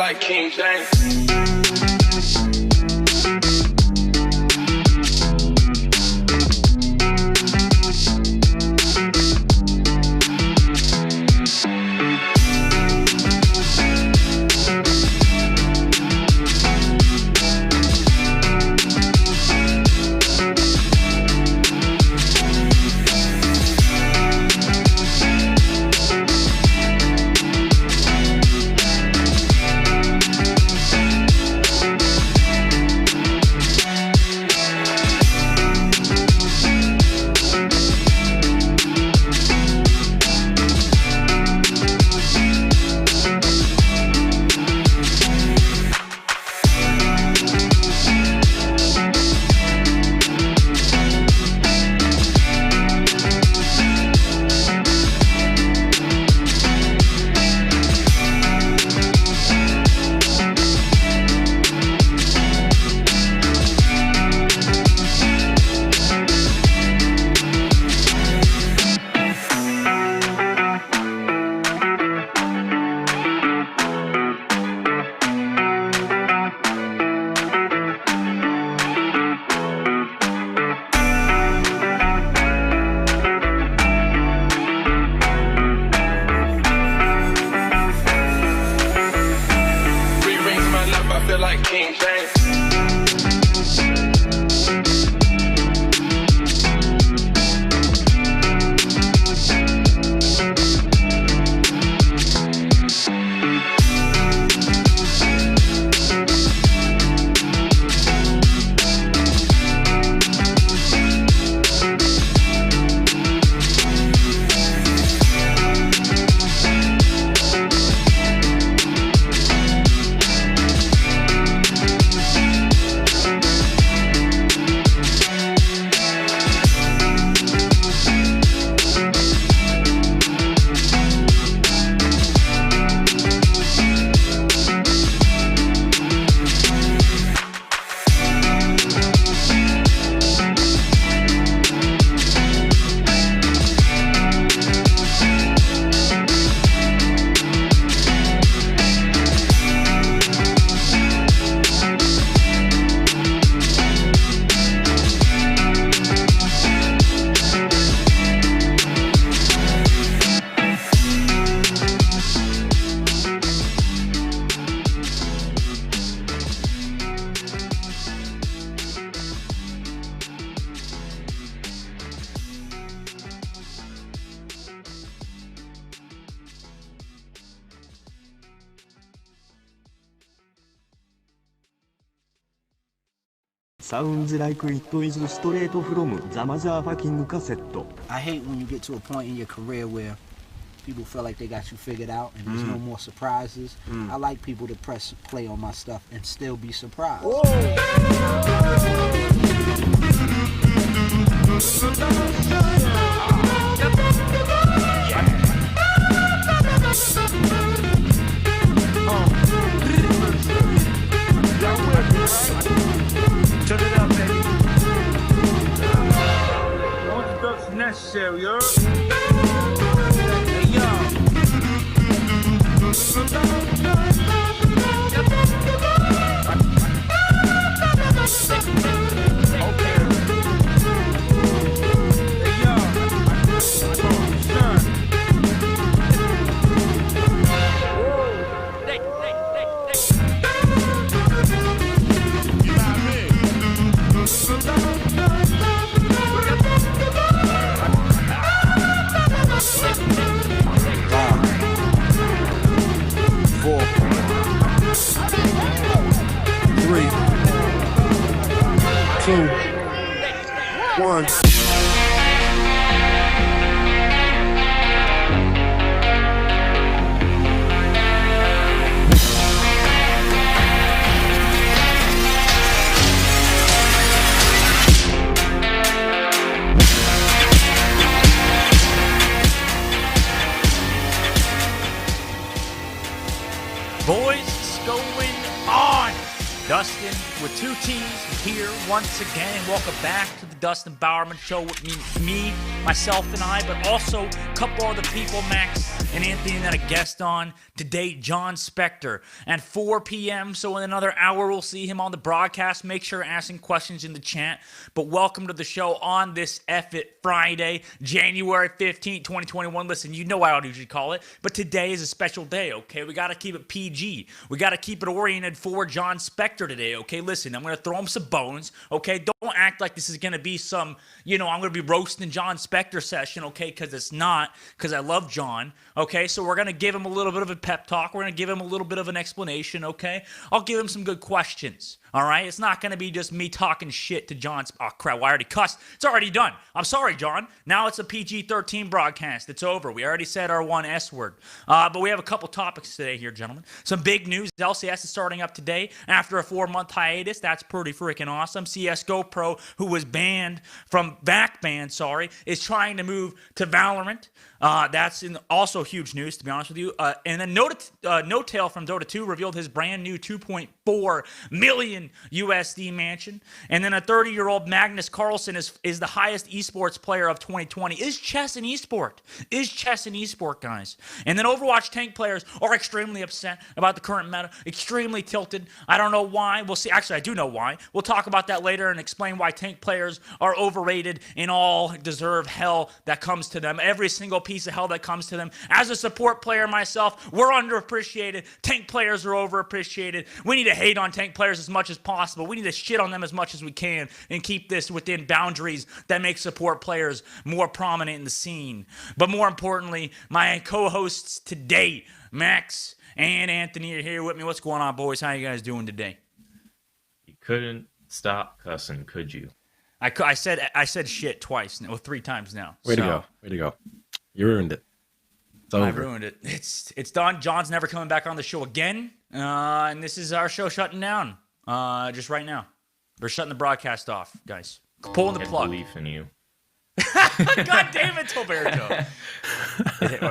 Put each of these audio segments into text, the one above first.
like King James. Like King James. Sounds like it is straight from the motherfucking cassette. I hate when you get to a point in your career where people feel like they got you figured out and there's no more surprises. I like people to press play on my stuff and still be surprised. Turn it up, baby. All the stuff's necessary, yo. Hey, yo. One. Boys, what's going on? Dustin with two T's here once again. Welcome back to the Dusttin Bowerman Show with me, myself, and I, but also a couple other people, Max and Anthony, and then a guest on today, Jon Spector, at 4 p.m. So in another hour, we'll see him on the broadcast. Make sure you're asking questions in the chat. But welcome to the show on this Friday, January 15th, 2021. Listen, you know I don't usually call it, but today is a special day, okay? We got to keep it PG. We got to keep it oriented for Jon Spector today, okay? Listen, I'm going to throw him some bones, okay? Don't act like this is going to be some, I'm going to be roasting Jon Spector session, okay? Because it's not, because I love Jon, okay? So we're going to give him a little bit of a pep talk. We're going to give him a little bit of an explanation, okay? I'll give him some good questions, all right? It's not going to be just me talking shit to Jon. Oh, crap, I already cussed. It's already done. I'm sorry, Jon. Now it's a PG-13 broadcast. It's over. We already said our one S word. But we have a couple topics today here, gentlemen. Some big news. LCS is starting up today after a 4-month hiatus. That's pretty freaking awesome. CSGO Pro, who was banned from is trying to move to VALORANT. That's also huge news, to be honest with you. And then Notail from Dota 2 revealed his brand new 2.4 million USD mansion. And then a 30-year-old Magnus Carlsen is the highest esports player of 2020. Is chess an esport? Is chess an esport, guys? And then Overwatch tank players are extremely upset about the current meta, extremely tilted. I don't know why. We'll see. Actually, I do know why. We'll talk about that later and explain why tank players are overrated and all deserve hell that comes to them. Every single piece of hell that comes to them. As a support player myself, we're underappreciated. Tank players are overappreciated. We need to hate on tank players as much as possible. We need to shit on them as much as we can and keep this within boundaries that make support players more prominent in the scene. But more importantly, my co-hosts today, Max and Anthony, are here with me. What's going on, boys? How you guys doing today? You couldn't stop cussing, could you? I said shit twice, 3 times now. Way to go. You ruined it. It's over. I ruined it. It's done. Jon's never coming back on the show again. And this is our show shutting down. Just right now. We're shutting the broadcast off, guys. Pulling the plug. Belief in you. God damn it, Toberto.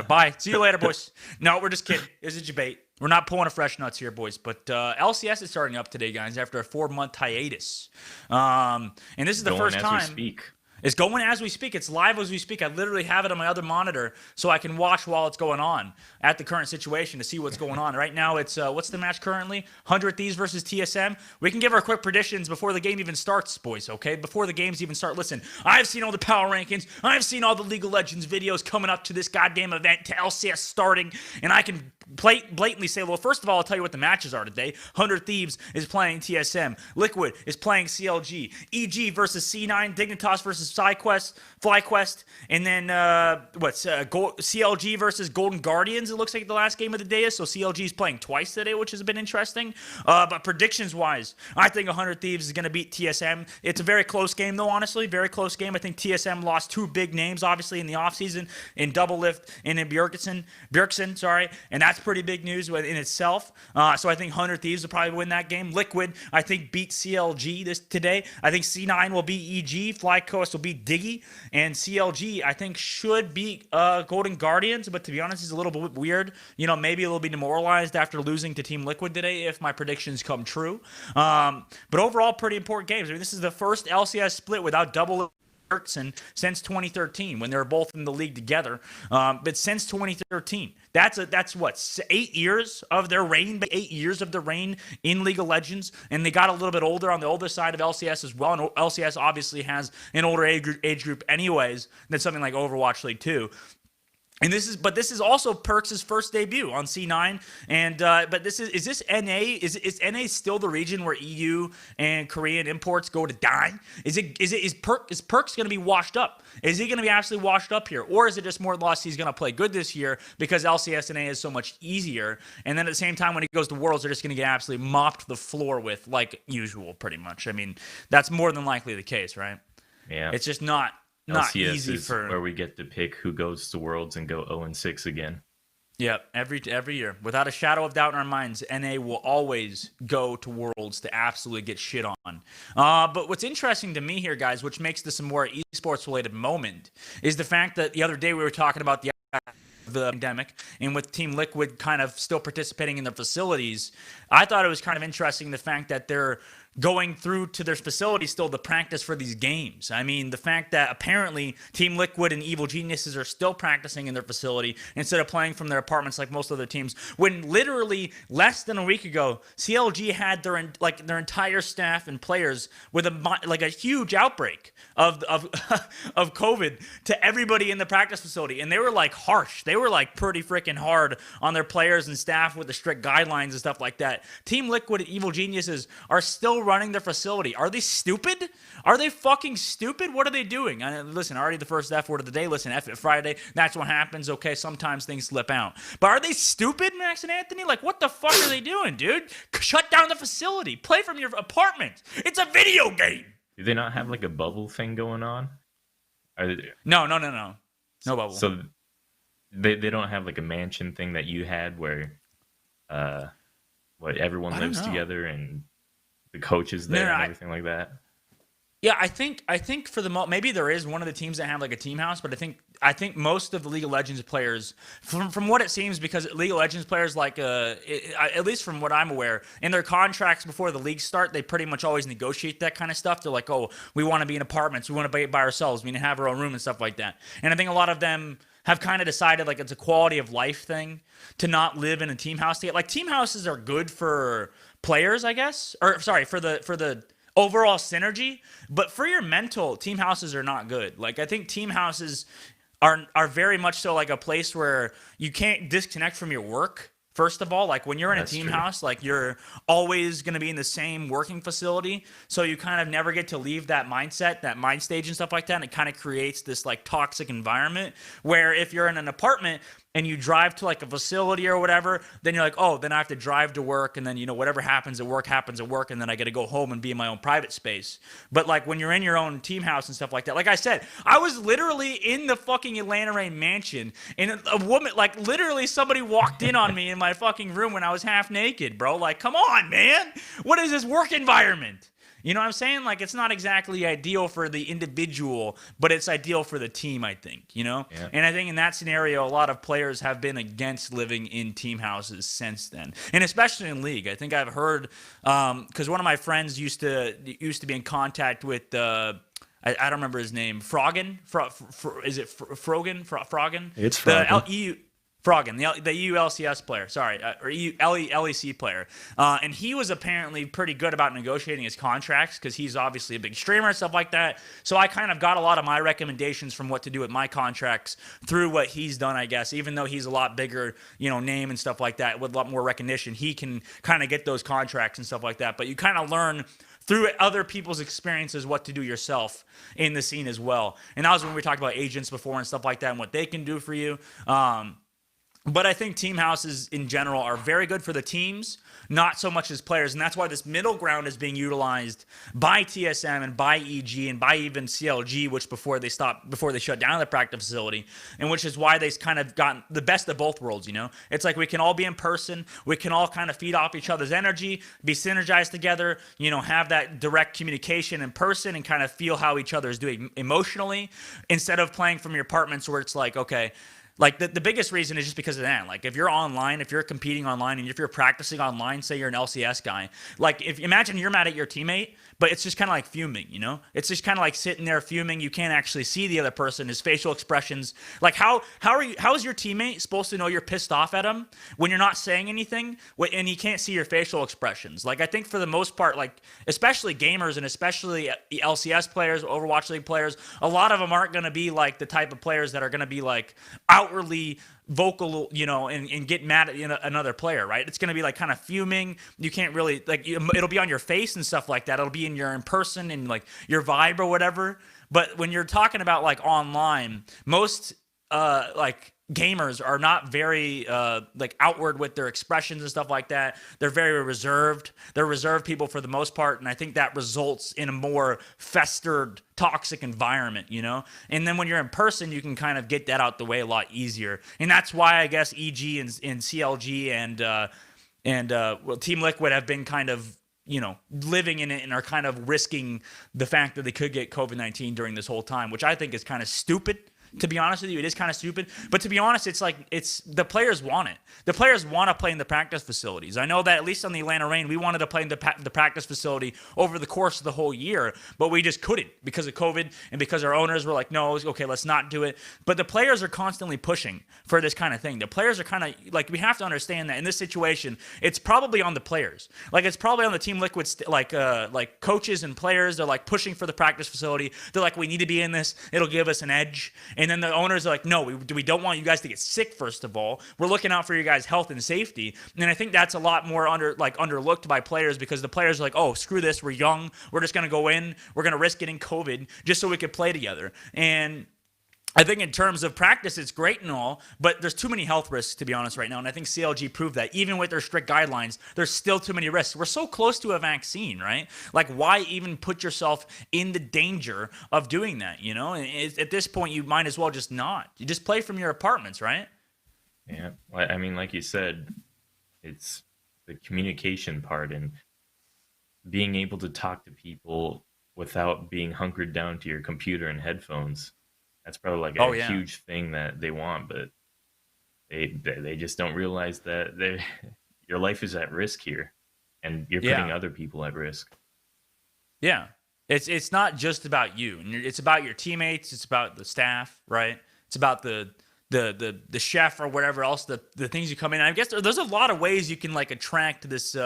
Bye. See you later, boys. No, we're just kidding. It's a debate. We're not pulling a fresh nuts here, boys. But LCS is starting up today, guys, after a 4-month hiatus. And this is the first time. As we speak. It's going as we speak. It's live as we speak. I literally have it on my other monitor so I can watch while it's going on at the current situation to see what's going on. Right now, it's what's the match currently? 100 Thieves versus TSM. We can give our quick predictions before the game even starts, boys, okay? Before the games even start. Listen, I've seen all the power rankings. I've seen all the League of Legends videos coming up to this goddamn event, to LCS starting, and I can blatantly say, well, first of all, I'll tell you what the matches are today. 100 Thieves is playing TSM. Liquid is playing CLG. EG versus C9. Dignitas versus FlyQuest. And then, CLG versus Golden Guardians, it looks like the last game of the day is. So CLG is playing twice today, which has been interesting. But predictions-wise, I think 100 Thieves is going to beat TSM. It's a very close game, though, honestly. Very close game. I think TSM lost 2 big names, obviously, in the offseason, in Double Lift and in Bjergsen, and that's pretty big news in itself. So I think 100 Thieves will probably win that game. Liquid, I think, beat CLG today. I think C9 will beat EG. FlyQuest will beat Diggy. And CLG, I think, should beat Golden Guardians. But to be honest, it's a little bit weird. Maybe a little bit demoralized after losing to Team Liquid today if my predictions come true. But overall, pretty important games. I mean, this is the first LCS split without double since 2013 when they were both in the league together. But since 2013, that's what, 8 years of their reign, 8 years of their reign in League of Legends, and they got a little bit older on the older side of LCS as well. And LCS obviously has an older age group anyways than something like Overwatch League 2. And this is also Perks' first debut on C9, and but is this NA? Is NA still the region where EU and Korean imports go to die? Is Perks going to be washed up? Is he going to be absolutely washed up here, or is it just more or less he's going to play good this year because LCS NA is so much easier? And then at the same time, when he goes to Worlds, they're just going to get absolutely mopped the floor with like usual, pretty much. I mean, that's more than likely the case, right? Yeah, it's just not LCS easy is for where we get to pick who goes to Worlds and go 0-6 again. Yeah, every year. Without a shadow of doubt in our minds, NA will always go to Worlds to absolutely get shit on. But what's interesting to me here, guys, which makes this a more esports-related moment, is the fact that the other day we were talking about the pandemic, and with Team Liquid kind of still participating in their facilities, I thought it was kind of interesting the fact that they're going through to their facility still to practice for these games. I mean, the fact that apparently Team Liquid and Evil Geniuses are still practicing in their facility instead of playing from their apartments like most other teams, when literally less than a week ago, CLG had their entire staff and players with a huge outbreak of of COVID to everybody in the practice facility, and they were like harsh. They were like pretty freaking hard on their players and staff with the strict guidelines and stuff like that. Team Liquid and Evil Geniuses are still running their facility. Are they stupid? Are they fucking stupid? What are they doing? Listen, already the first F word of the day. Listen, F it Friday. That's what happens. Okay, sometimes things slip out. But are they stupid, Max and Anthony? Like, what the fuck are they doing, dude? Shut down the facility. Play from your apartment. It's a video game. Do they not have like a bubble thing going on? No. No bubble. So they don't have like a mansion thing that you had where everyone lives together and the coach is there and everything like that? Yeah, I think for the maybe there is one of the teams that have like a team house, but I think most of the League of Legends players, from what it seems, because League of Legends players at least from what I'm aware, in their contracts before the leagues start, they pretty much always negotiate that kind of stuff. They're like, oh, we want to be in apartments, we want to be by ourselves, we need to have our own room and stuff like that. And I think a lot of them have kind of decided like it's a quality of life thing to not live in a team house. Like team houses are good for players, I guess, or sorry, for the overall synergy, but for your mental, team houses are not good. Like I think team houses are very much so like a place where you can't disconnect from your work. First of all, like when you're in a team house, like you're always going to be in the same working facility, so you kind of never get to leave that mindset, that mind stage and stuff like that, and it kind of creates this like toxic environment where if you're in an apartment and you drive to like a facility or whatever, then you're like, oh, then I have to drive to work, and then, you know, whatever happens at work, and then I got to go home and be in my own private space. But like when you're in your own team house and stuff like that, like I said, I was literally in the fucking Atlanta Rain mansion, and a woman, like literally somebody walked in on me in my fucking room when I was half naked, bro. Like, come on, man. What is this work environment? You know what I'm saying? Like, it's not exactly ideal for the individual, but it's ideal for the team, I think, you know? Yeah. And I think in that scenario, a lot of players have been against living in team houses since then. And especially in League. I think I've heard, because one of my friends used to be in contact with, I don't remember his name, Froggen? Is it Froggen? Froggen? It's Froggen. Froggen, the EU LCS player, or EU LEC player. And he was apparently pretty good about negotiating his contracts because he's obviously a big streamer and stuff like that. So I kind of got a lot of my recommendations from what to do with my contracts through what he's done, I guess. Even though he's a lot bigger, you know, name and stuff like that with a lot more recognition, he can kind of get those contracts and stuff like that. But you kind of learn through other people's experiences what to do yourself in the scene as well. And that was when we talked about agents before and stuff like that and what they can do for you. But I think team houses in general are very good for the teams, not so much as players. And that's why this middle ground is being utilized by TSM and by EG and by even CLG, which before they shut down the practice facility, and which is why they've kind of gotten the best of both worlds, you know? It's like we can all be in person, we can all kind of feed off each other's energy, be synergized together, you know, have that direct communication in person and kind of feel how each other is doing emotionally, instead of playing from your apartments where it's like, okay, like the biggest reason is just because of that. Like if you're online, if you're competing online, and if you're practicing online, say you're an LCS guy, like if imagine you're mad at your teammate, but it's just kind of like fuming, you know? It's just kind of like sitting there fuming. You can't actually see the other person, his facial expressions. Like how is your teammate supposed to know you're pissed off at him when you're not saying anything and he can't see your facial expressions? Like I think for the most part, like especially gamers and especially LCS players, Overwatch League players, a lot of them aren't going to be like the type of players that are going to be like outwardly vocal, you know, and get mad at another player, right? It's going to be like kind of fuming. You can't really, like, it'll be on your face and stuff like that. It'll be in person and like your vibe or whatever. But when you're talking about like online, most like gamers are not very like outward with their expressions and stuff like that. They're very reserved. They're reserved people for the most part, and I think that results in a more festered, toxic environment, you know? And then when you're in person, you can kind of get that out the way a lot easier. And that's why I guess EG and CLG and Team Liquid have been kind of, you know, living in it and are kind of risking the fact that they could get COVID-19 during this whole time, which I think is kind of stupid. To be honest with you, it is kind of stupid. But to be honest, it's like the players want it. The players want to play in the practice facilities. I know that at least on the Atlanta Reign, we wanted to play in the practice facility over the course of the whole year, but we just couldn't because of COVID and because our owners were like, no, okay, let's not do it. But the players are constantly pushing for this kind of thing. The players are kind of like, we have to understand that in this situation, it's probably on the players. Like, it's probably on the Team Liquid, like coaches and players. They're like pushing for the practice facility. They're like, we need to be in this. It'll give us an edge. And then the owners are like, no, we don't want you guys to get sick. First of all, we're looking out for your guys' health and safety. And I think that's a lot more underlooked by players, because the players are like, oh, screw this. We're young. We're just gonna go in. We're gonna risk getting COVID just so we could play together. And I think in terms of practice, it's great and all, but there's too many health risks, to be honest, right now. And I think CLG proved that. Even with their strict guidelines, there's still too many risks. We're so close to a vaccine, right? Like, why even put yourself in the danger of doing that, you know? And at this point, you might as well just not. You just play from your apartments, right? Yeah. I mean, like you said, it's the communication part and being able to talk to people without being hunkered down to your computer and headphones. That's probably like a huge thing that they want, but they just don't realize that your life is at risk here, and you're putting other people at risk. Yeah, it's not just about you, and it's about your teammates. It's about the staff, right? It's about the chef or whatever else, the things you come in. I guess there's a lot of ways you can like attract this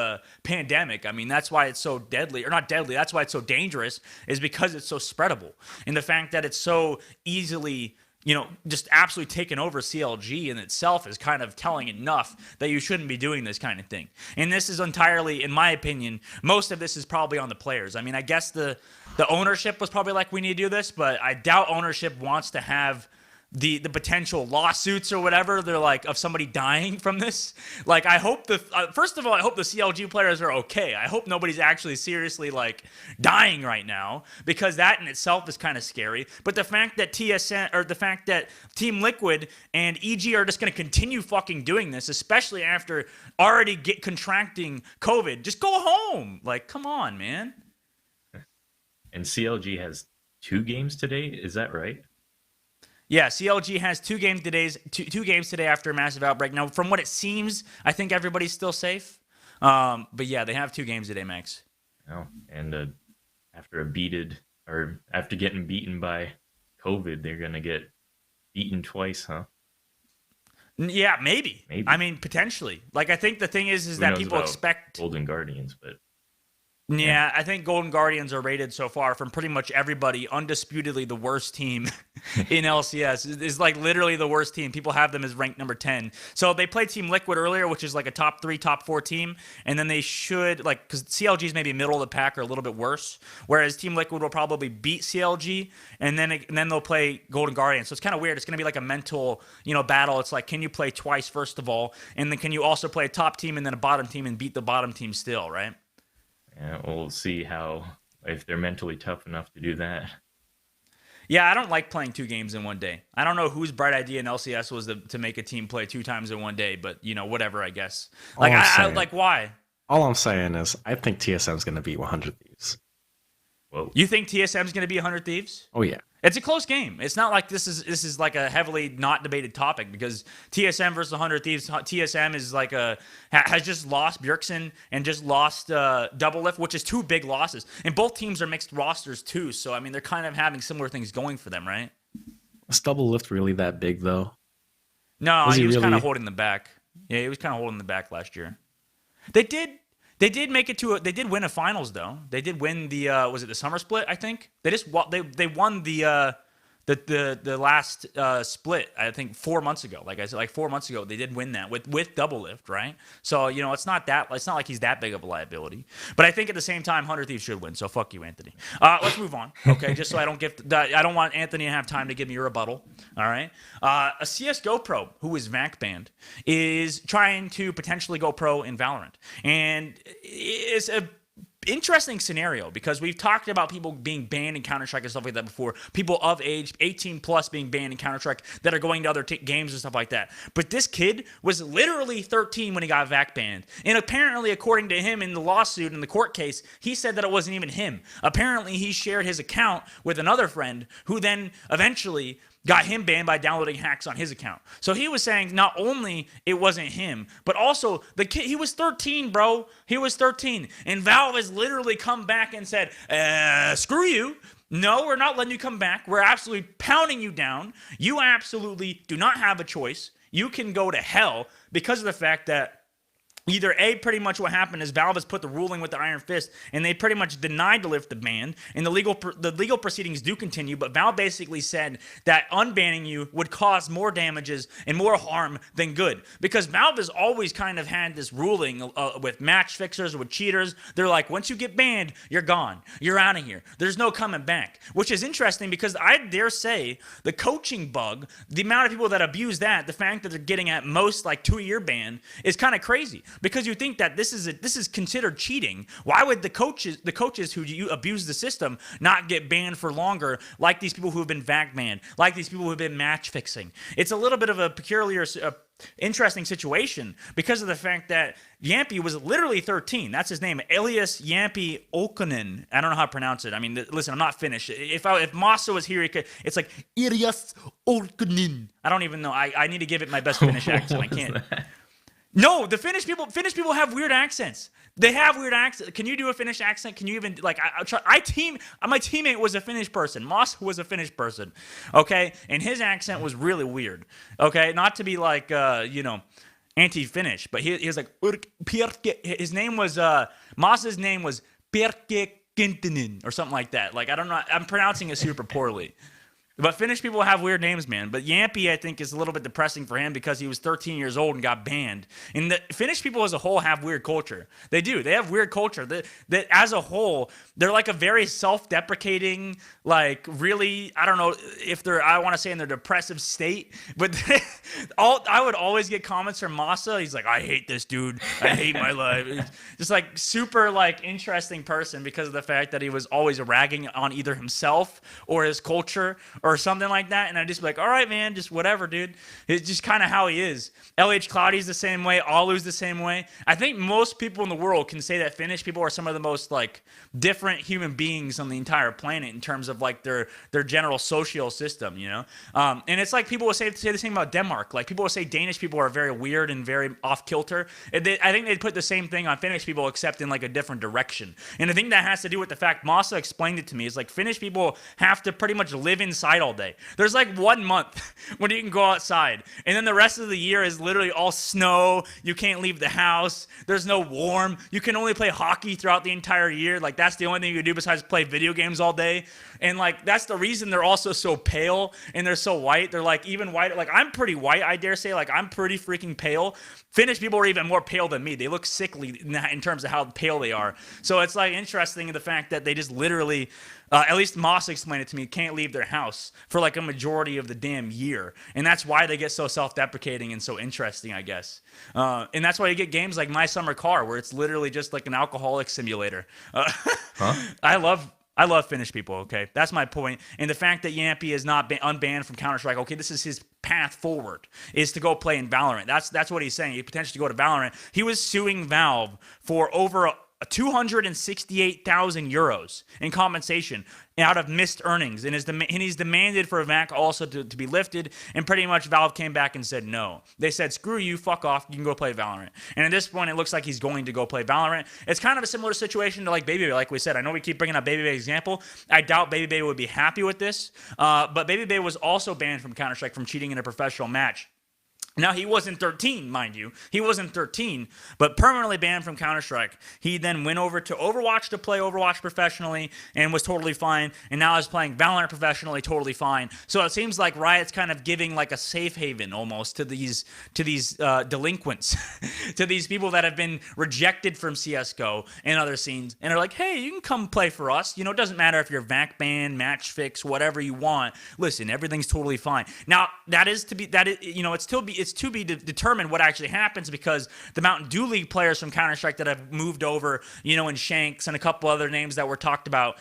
pandemic. I mean, that's why it's so deadly, or not deadly. That's why it's so dangerous, is because it's so spreadable. And the fact that it's so easily, you know, just absolutely taken over CLG in itself is kind of telling enough that you shouldn't be doing this kind of thing. And this is entirely, in my opinion, most of this is probably on the players. I mean, I guess the ownership was probably like, we need to do this, but I doubt ownership wants to have the potential lawsuits or whatever. They're like, of somebody dying from this. Like, I hope first of all, I hope the CLG players are okay. I hope nobody's actually seriously like dying right now, because that in itself is kind of scary. But the fact that the fact that Team Liquid and EG are just going to continue fucking doing this, especially after already contracting COVID, just go home. Like, come on, man. And CLG has 2 games today. Is that right? Yeah, CLG has 2 games today after a massive outbreak. Now, from what it seems, I think everybody's still safe. But yeah, they have 2 games today, Max. Oh, and after getting beaten by COVID, they're gonna get beaten twice, huh? Yeah, maybe. I mean, potentially. Like, I think the thing is that people expect Golden Guardians, but yeah, I think Golden Guardians are rated so far from pretty much everybody undisputedly the worst team in LCS. It's like literally the worst team. People have them as ranked number 10. So they played Team Liquid earlier, which is like a top 3, top 4 team. And then they should, like, because CLG is maybe middle of the pack or a little bit worse. Whereas Team Liquid will probably beat CLG. And then they'll play Golden Guardians. So it's kind of weird. It's going to be like a mental, battle. It's like, can you play twice, first of all? And then can you also play a top team and then a bottom team and beat the bottom team still, right? Yeah, we'll see if they're mentally tough enough to do that. Yeah, I don't like playing 2 games in one day. I don't know whose bright idea in LCS was to make a team play 2 times in one day, but whatever, I guess. Like, I like, why? All I'm saying is, I think TSM's going to beat 100 Thieves. Whoa. You think TSM's going to be 100 Thieves? Oh yeah. It's a close game. It's not like this is like a heavily not debated topic, because TSM versus 100 Thieves. TSM is like has just lost Bjergsen and just lost Doublelift, which is 2 big losses. And both teams are mixed rosters too. So I mean, they're kind of having similar things going for them, right? Is Doublelift really that big though? No, he was kind of holding them back. Yeah, he was kind of holding them back last year. They did make it to they did win a finals though. They did win the was it the summer split, I think? They won the last split, I think 4 months ago. Like I said, like 4 months ago, they did win that with Doublelift, right? So, it's not like he's that big of a liability. But I think at the same time, 100 Thieves should win. So fuck you, Anthony. Let's move on, okay? Just so I don't want Anthony to have time to give me a rebuttal. All right. A CSGO pro who is VAC banned is trying to potentially go pro in VALORANT, and it's a interesting scenario, because we've talked about people being banned in Counter-Strike and stuff like that before. People of age, 18 plus, being banned in Counter-Strike that are going to other games and stuff like that. But this kid was literally 13 when he got VAC banned. And apparently, according to him in the lawsuit, in the court case, he said that it wasn't even him. Apparently, he shared his account with another friend who then eventually got him banned by downloading hacks on his account. So he was saying not only it wasn't him, but also the kid, he was 13, bro. He was 13. And Valve has literally come back and said, screw you. No, we're not letting you come back. We're absolutely pounding you down. You absolutely do not have a choice. You can go to hell because of the fact that either A, pretty much what happened is Valve has put the ruling with the iron fist, and they pretty much denied to lift the ban, and the legal proceedings do continue, but Valve basically said that unbanning you would cause more damages and more harm than good, because Valve has always kind of had this ruling with match fixers, with cheaters. They're like, once you get banned, you're gone. You're out of here. There's no coming back, which is interesting because I dare say the coaching bug, the amount of people that abuse that, the fact that they're getting at most like 2-year ban is kind of crazy. Because you think that this is considered cheating. Why would the coaches who you abuse the system not get banned for longer, like these people who have been vac banned, like these people who have been match fixing? It's a little bit of a peculiar, interesting situation because of the fact that Yampy was literally 13. That's his name, Elias Yampy Okkonen. I don't know how to pronounce it. I mean, listen, I'm not Finnish. If Masa was here, it's like Elias Okkonen. I don't even know. I need to give it my best Finnish accent. I can't. No, the Finnish people have weird accents. They have weird accents. Can you do a Finnish accent? Can you even, like, my teammate was a Finnish person. Moss was a Finnish person, okay? And his accent was really weird, okay? Not to be like, anti-Finnish, but he was like, his name was, Moss's name was Perke Kintinen or something like that. Like, I don't know, I'm pronouncing it super poorly. But Finnish people have weird names, man. But Yampy, I think, is a little bit depressing for him because he was 13 years old and got banned. And the Finnish people as a whole have weird culture. They do. They have weird culture. That as a whole, they're like a very self-deprecating, like really, I don't know if they're, I want to say in their depressive state. But I would always get comments from Masa. He's like, I hate this dude. I hate my life. Just like super like interesting person because of the fact that he was always ragging on either himself or his culture or something like that, and I'd just be like, all right, man, just whatever, dude. It's just kind of how he is. LH Cloudy's the same way. Alu's the same way. I think most people in the world can say that Finnish people are some of the most, like, different human beings on the entire planet in terms of, like, their general social system, you know? And it's like people will say the same about Denmark. Like, people will say Danish people are very weird and very off-kilter. I think they'd put the same thing on Finnish people except in, like, a different direction. And I think that has to do with the fact, Masa explained it to me, is like Finnish people have to pretty much live inside all day. There's like 1 month when you can go outside, and then the rest of the year is literally all snow. You can't leave the house. There's no warm. You can only play hockey throughout the entire year. Like, that's the only thing you can do besides play video games all day. And like, that's the reason they're also so pale and they're so white. They're like even whiter. Like, I'm pretty white, I dare say. Like, I'm pretty freaking pale. Finnish people are even more pale than me. They look sickly in terms of how pale they are. So it's like interesting the fact that they just literally, at least Moss explained it to me, can't leave their house for like a majority of the damn year. And that's why they get so self-deprecating and so interesting, I guess. And that's why you get games like My Summer Car, where it's literally just like an alcoholic simulator. I love Finnish people, okay? That's my point. And the fact that Yampy is not unbanned from Counter-Strike, okay, this is his path forward, is to go play in Valorant. That's what he's saying. He potentially go to Valorant. He was suing Valve for over 268,000 euros in compensation out of missed earnings, and he's demanded for a VAC also to be lifted, and pretty much Valve came back and said no. They said, screw you, fuck off, you can go play Valorant. And at this point, it looks like he's going to go play Valorant. It's kind of a similar situation to like Baby Bay, like we said. I know we keep bringing up Baby Bay's example. I doubt Baby Bay would be happy with this, but Baby Bay was also banned from Counter-Strike from cheating in a professional match. Now, he wasn't 13, mind you. He wasn't 13, but permanently banned from Counter-Strike. He then went over to Overwatch to play Overwatch professionally and was totally fine, and now is playing Valorant professionally, totally fine. So it seems like Riot's kind of giving like a safe haven almost to these delinquents, to these people that have been rejected from CSGO and other scenes, and are like, hey, you can come play for us. You know, it doesn't matter if you're VAC ban, match fix, whatever you want. Listen, everything's totally fine. Now, it's still to be determined what actually happens, because the Mountain Dew League players from Counter-Strike that have moved over, and Shanks and a couple other names that were talked about,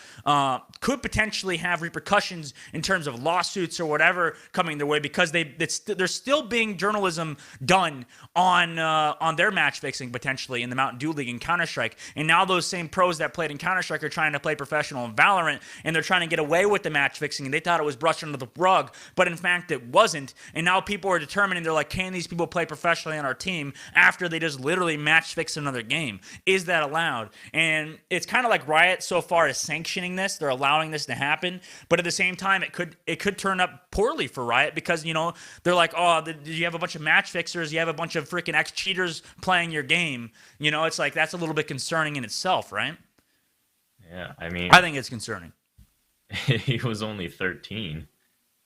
could potentially have repercussions in terms of lawsuits or whatever coming their way, because there's still being journalism done on their match fixing potentially in the Mountain Dew League and Counter-Strike. And now those same pros that played in Counter-Strike are trying to play professional in Valorant, and they're trying to get away with the match fixing, and they thought it was brushed under the rug, but in fact it wasn't. And now people are determining, they're like, can these people play professionally on our team after they just literally match fix another game? Is that allowed? And it's kind of like Riot so far is sanctioning this. They're allowing this to happen, but at the same time, it could turn up poorly for Riot, because they're like, oh, you have a bunch of match fixers, you have a bunch of freaking ex-cheaters playing your game. It's like, that's a little bit concerning in itself, right? Yeah, I mean, I think it's concerning. He was only 13.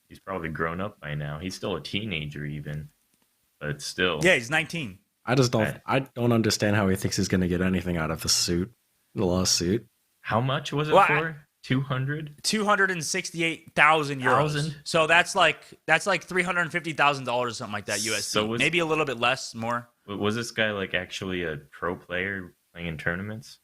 He's probably grown up by now. He's still a teenager even, but still. Yeah, he's 19. I don't understand how he thinks he's going to get anything out of the lawsuit. How much was it for? 268,000 euros. So that's like $350,000 or something like that USD. So maybe a little bit less, more. Was this guy like actually a pro player playing in tournaments?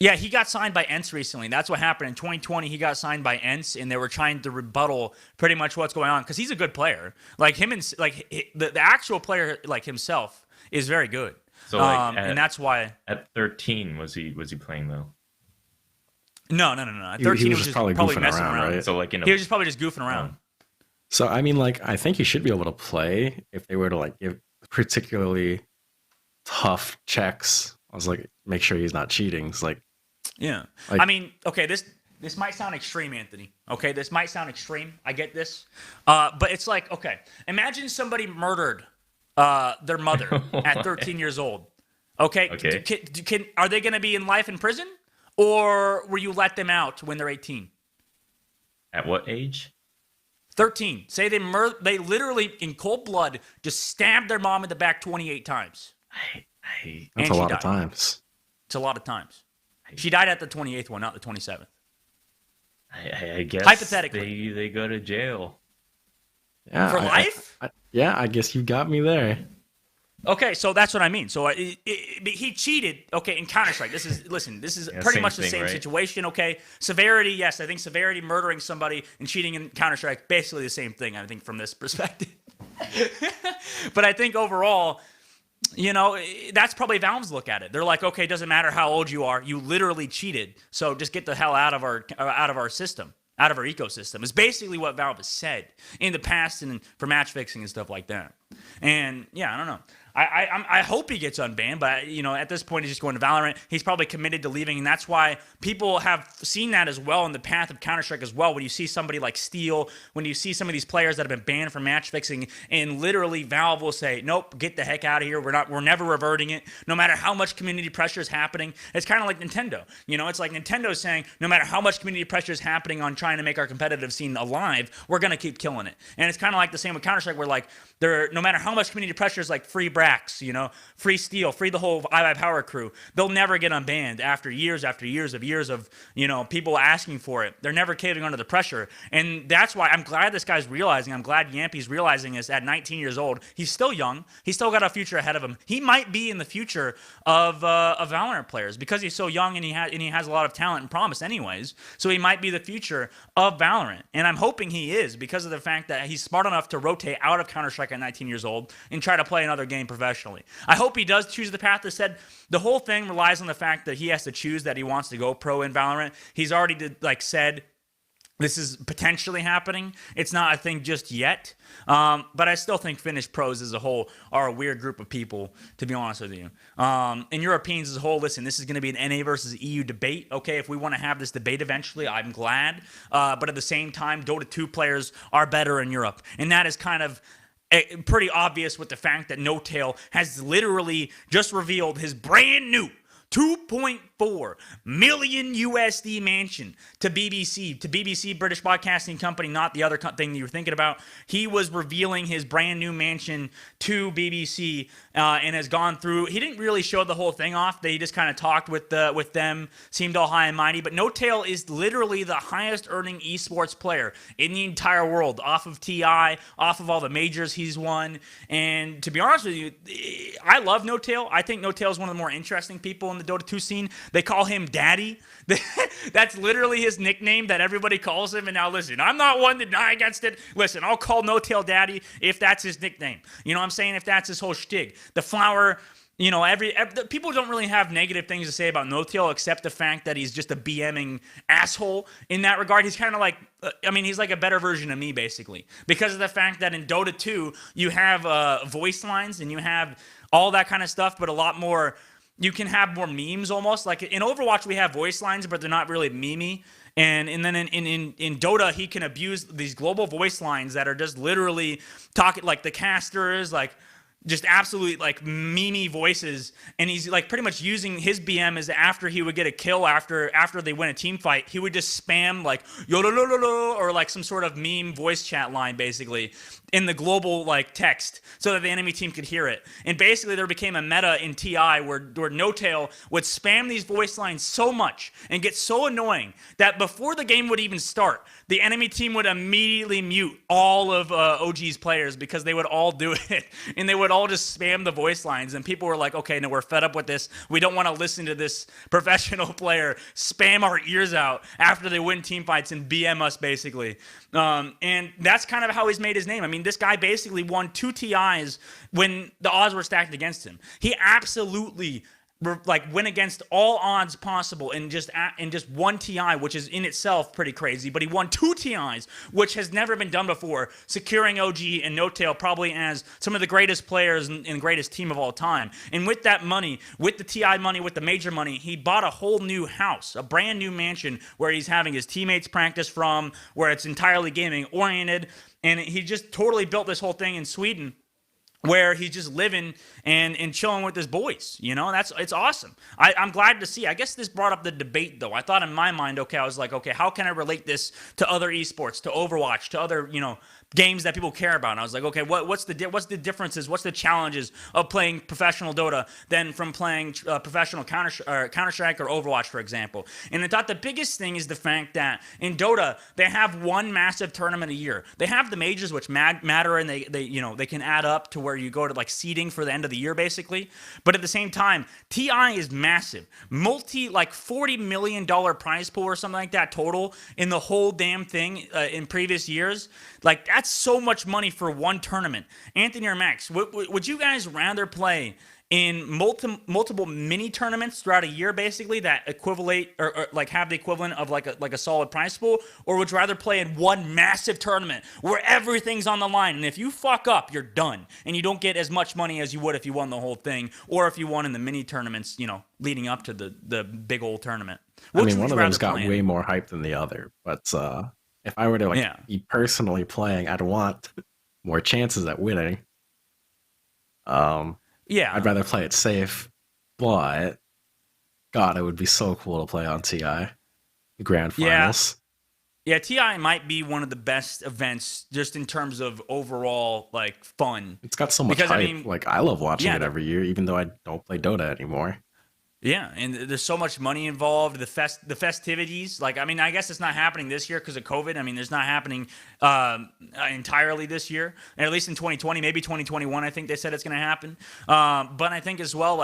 Yeah, he got signed by ENCE recently. That's what happened in 2020. He got signed by ENCE, and they were trying to rebuttal pretty much what's going on, because he's a good player. Like him, and like the actual player, like himself, is very good. So and that's why at 13 was he playing though? No. At 13 he was just probably messing around, right? So like he was just probably just goofing around. So I mean, like, I think he should be able to play if they were to like give particularly tough checks. I was like, make sure he's not cheating. It's like, yeah. Like, I mean, okay, this might sound extreme, Anthony. Okay, this might sound extreme. I get this. But it's like, okay, imagine somebody murdered their mother at 13 years old. Okay. Are they going to be in life in prison? Or will you let them out when they're 18? At what age? 13. Say they literally, in cold blood, just stabbed their mom in the back 28 times. That's a lot of times. It's a lot of times. She died at the 28th one, not the 27th. I guess hypothetically they go to jail. Yeah, for life? I guess you got me there. Okay, so that's what I mean. So he cheated. Okay, in Counter-Strike, this is pretty much the same situation. Okay, severity, yes, I think severity, murdering somebody and cheating in Counter-Strike, basically the same thing. I think from this perspective, but I think overall, that's probably Valve's look at it. They're like, okay, it doesn't matter how old you are, you literally cheated, so just get the hell out of our system. Out of our ecosystem is basically what Valve has said in the past, and for match fixing and stuff like that. And yeah, I don't know. I hope he gets unbanned, but at this point he's just going to Valorant. He's probably committed to leaving, and that's why people have seen that as well in the path of Counter-Strike as well. When you see somebody like Steel, when you see some of these players that have been banned from match fixing, and literally Valve will say, "Nope, get the heck out of here. We're never reverting it, no matter how much community pressure is happening." It's kind of like Nintendo. It's like Nintendo saying, no matter how much community pressure is happening on trying to make our competitive scene alive, we're gonna keep killing it. And it's kind of like the same with Counter-Strike, where like no matter how much community pressure is, like free Brax, free Steel, free the whole iPower crew, they'll never get unbanned after years of people asking for it. They're never caving under the pressure. And that's why I'm glad this guy's realizing. I'm glad Yampy's realizing this at 19 years old. He's still young. He's still got a future ahead of him. He might be in the future of Valorant players, because he's so young and he has a lot of talent and promise anyways. So he might be the future of Valorant. And I'm hoping he is, because of the fact that he's smart enough to rotate out of Counter-Strike at 19 years old and try to play another game professionally. I hope he does choose the path that said. The whole thing relies on the fact that he has to choose that he wants to go pro in Valorant. He's already said this is potentially happening. It's not a thing just yet. But I still think Finnish pros as a whole are a weird group of people, to be honest with you. And Europeans as a whole, listen, this is going to be an NA versus EU debate. Okay, if we want to have this debate eventually, I'm glad. But at the same time, Dota 2 players are better in Europe. And that is kind of pretty obvious with the fact that Notail has literally just revealed his brand new $2.4 million USD mansion to BBC, British Broadcasting Company, not the other thing you were thinking about. He was revealing his brand new mansion to BBC and has gone through. He didn't really show the whole thing off. He just kind of talked with them, seemed all high and mighty. But Notail is literally the highest earning esports player in the entire world, off of TI, off of all the majors he's won. And to be honest with you, I love Notail. I think Notail is one of the more interesting people in the Dota 2 scene. They call him Daddy. That's literally his nickname that everybody calls him. And now listen, I'm not one to deny against it. Listen, I'll call Notail Daddy if that's his nickname. You know what I'm saying? If that's his whole shtick. The flower, you know, every people don't really have negative things to say about Notail except the fact that he's just a BMing asshole in that regard. He's kind of like, he's like a better version of me, basically. Because of the fact that in Dota 2, you have voice lines and you have all that kind of stuff, but a lot more. You can have more memes almost. Like in Overwatch, we have voice lines, but they're not really memey. And then in Dota, he can abuse these global voice lines that are just literally talking like the casters, like just absolutely like memey voices. And he's like pretty much using his BM as after he would get a kill after they win a team fight, he would just spam like yo or like some sort of meme voice chat line basically in the global like text so that the enemy team could hear it. And basically there became a meta in TI where Notail would spam these voice lines so much and get so annoying that before the game would even start, the enemy team would immediately mute all of OG's players because they would all do it. And they would all just spam the voice lines. And people were like, okay, no, we're fed up with this. We don't want to listen to this professional player spam our ears out after they win team fights and BM us basically. And that's kind of how he's made his name. I mean, this guy basically won 2 TIs when the odds were stacked against him. He absolutely like went against all odds possible and just one TI, which is in itself pretty crazy. But he won 2 TIs, which has never been done before, securing OG and Notail probably as some of the greatest players and greatest team of all time. And with that money, with the TI money, with the major money, he bought a whole new house, a brand new mansion where he's having his teammates practice from, where it's entirely gaming oriented. And he just totally built this whole thing in Sweden, where he's just living and chilling with his boys. You know, it's awesome. I'm glad to see. I guess this brought up the debate, though. I thought in my mind, I was like, okay, how can I relate this to other esports, to Overwatch, to other, games that people care about? And I was like, okay, what's the differences? What's the challenges of playing professional Dota than from playing professional Counter-Strike or Overwatch, for example? And I thought the biggest thing is the fact that in Dota, they have one massive tournament a year. They have the majors, which matter, and they can add up to where you go to like seeding for the end of the year, basically. But at the same time, TI is massive. $40 million prize pool or something like that total in the whole damn thing in previous years. Like, that's so much money for one tournament. Anthony or Max, would you guys rather play in multiple mini tournaments throughout a year, basically, that equivalent or like have the equivalent of like a solid prize pool, or would you rather play in one massive tournament where everything's on the line, and if you fuck up, you're done, and you don't get as much money as you would if you won the whole thing, or if you won in the mini tournaments, leading up to the big old tournament? One of them's got way more hype than the other, but if I were to be personally playing, I'd want more chances at winning. I'd rather play it safe, but God, it would be so cool to play on TI Grand Finals. Yeah, TI might be one of the best events just in terms of overall like fun. It's got so much hype. I love watching it every year, even though I don't play Dota anymore. Yeah, and there's so much money involved. The festivities, I guess it's not happening this year because of COVID. There's not happening entirely this year, and at least in 2020, maybe 2021. I think they said it's going to happen. But I think as well,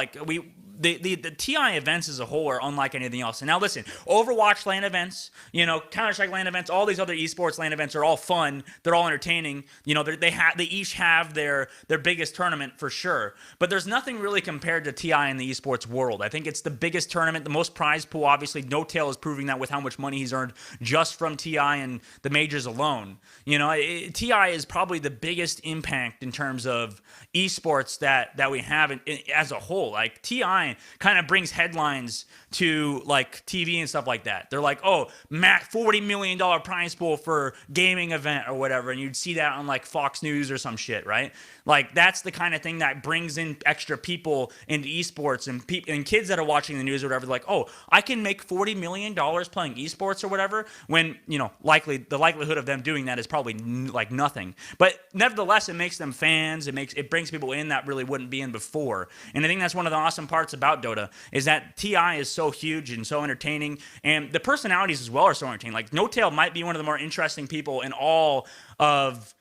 the TI events as a whole are unlike anything else. And now listen, Overwatch LAN events, Counter-Strike LAN events, all these other esports LAN events are all fun. They're all entertaining. They each have their biggest tournament for sure. But there's nothing really compared to TI in the esports world. I think it's the biggest tournament, the most prize pool. Obviously, Notail is proving that with how much money he's earned just from TI and the majors alone. TI is probably the biggest impact in terms of esports that we have as a whole. Like TI kind of brings headlines to like TV and stuff like that. They're like, oh, $40 million prize pool for gaming event or whatever, and you'd see that on like Fox News or some shit, right? Like that's the kind of thing that brings in extra people into esports and kids that that are watching the news or whatever, like, oh, I can make $40 million playing esports or whatever, when, you know, the likelihood of them doing that is probably like nothing. But nevertheless, it makes them fans. It brings people in that really wouldn't be in before. And I think that's one of the awesome parts about Dota is that TI is so huge and so entertaining, and the personalities as well are so entertaining. Like Notail might be one of the more interesting people in all of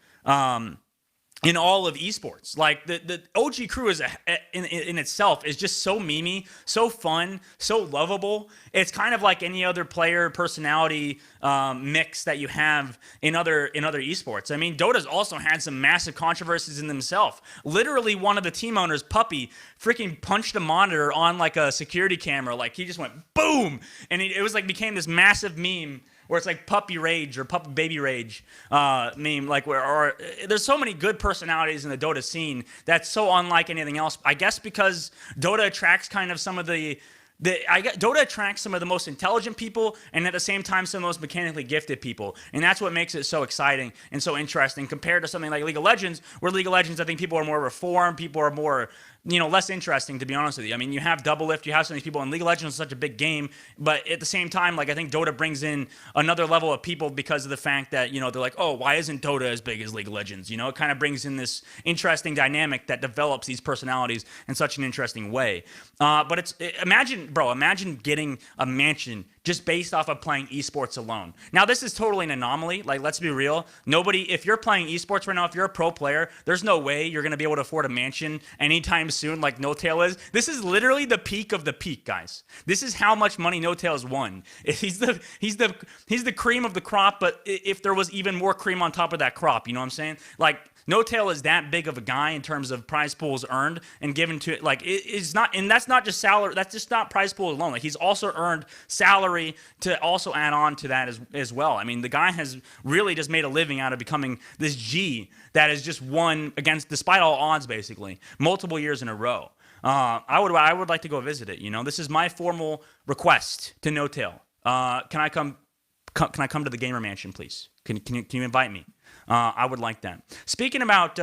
esports. Like the OG crew is in itself is just so memey, so fun, so lovable. It's kind of like any other player personality mix that you have in other esports. I mean, Dota's also had some massive controversies in themselves. Literally, one of the team owners, Puppy, freaking punched a monitor on like a security camera. Like he just went boom, and it was like became this massive meme. Where it's like puppy rage or puppy baby rage meme, like there's so many good personalities in the Dota scene that's so unlike anything else. I guess because Dota attracts kind of some of Dota attracts some of the most intelligent people, and at the same time some of the most mechanically gifted people, and that's what makes it so exciting and so interesting compared to something like League of Legends, where League of Legends I think people are more reformed, people are more, you know, less interesting, to be honest with you. I mean, you have Double Lift, you have some of these people, and League of Legends is such a big game, but at the same time, like, I think Dota brings in another level of people because of the fact that, you know, they're like, oh, why isn't Dota as big as League of Legends? You know, it kind of brings in this interesting dynamic that develops these personalities in such an interesting way. But imagine getting a mansion just based off of playing esports alone. Now, this is totally an anomaly. Like, let's be real. If you're playing esports right now, if you're a pro player, there's no way you're going to be able to afford a mansion anytime soon like Notail is. This is literally the peak of the peak, guys. This is how much money Notail's won. He's the cream of the crop, but if there was even more cream on top of that crop, you know what I'm saying? Like, Notail is that big of a guy in terms of prize pools earned and given to it. Like, it's not, and that's not just salary. That's just not prize pool alone. Like, he's also earned salary to also add on to that as well. I mean, the guy has really just made a living out of becoming this G that has just won against, despite all odds, basically, multiple years in a row. I would like to go visit it. You know, this is my formal request to Notail. Can I come to the gamer mansion, please? Can you invite me? I would like that. Speaking about,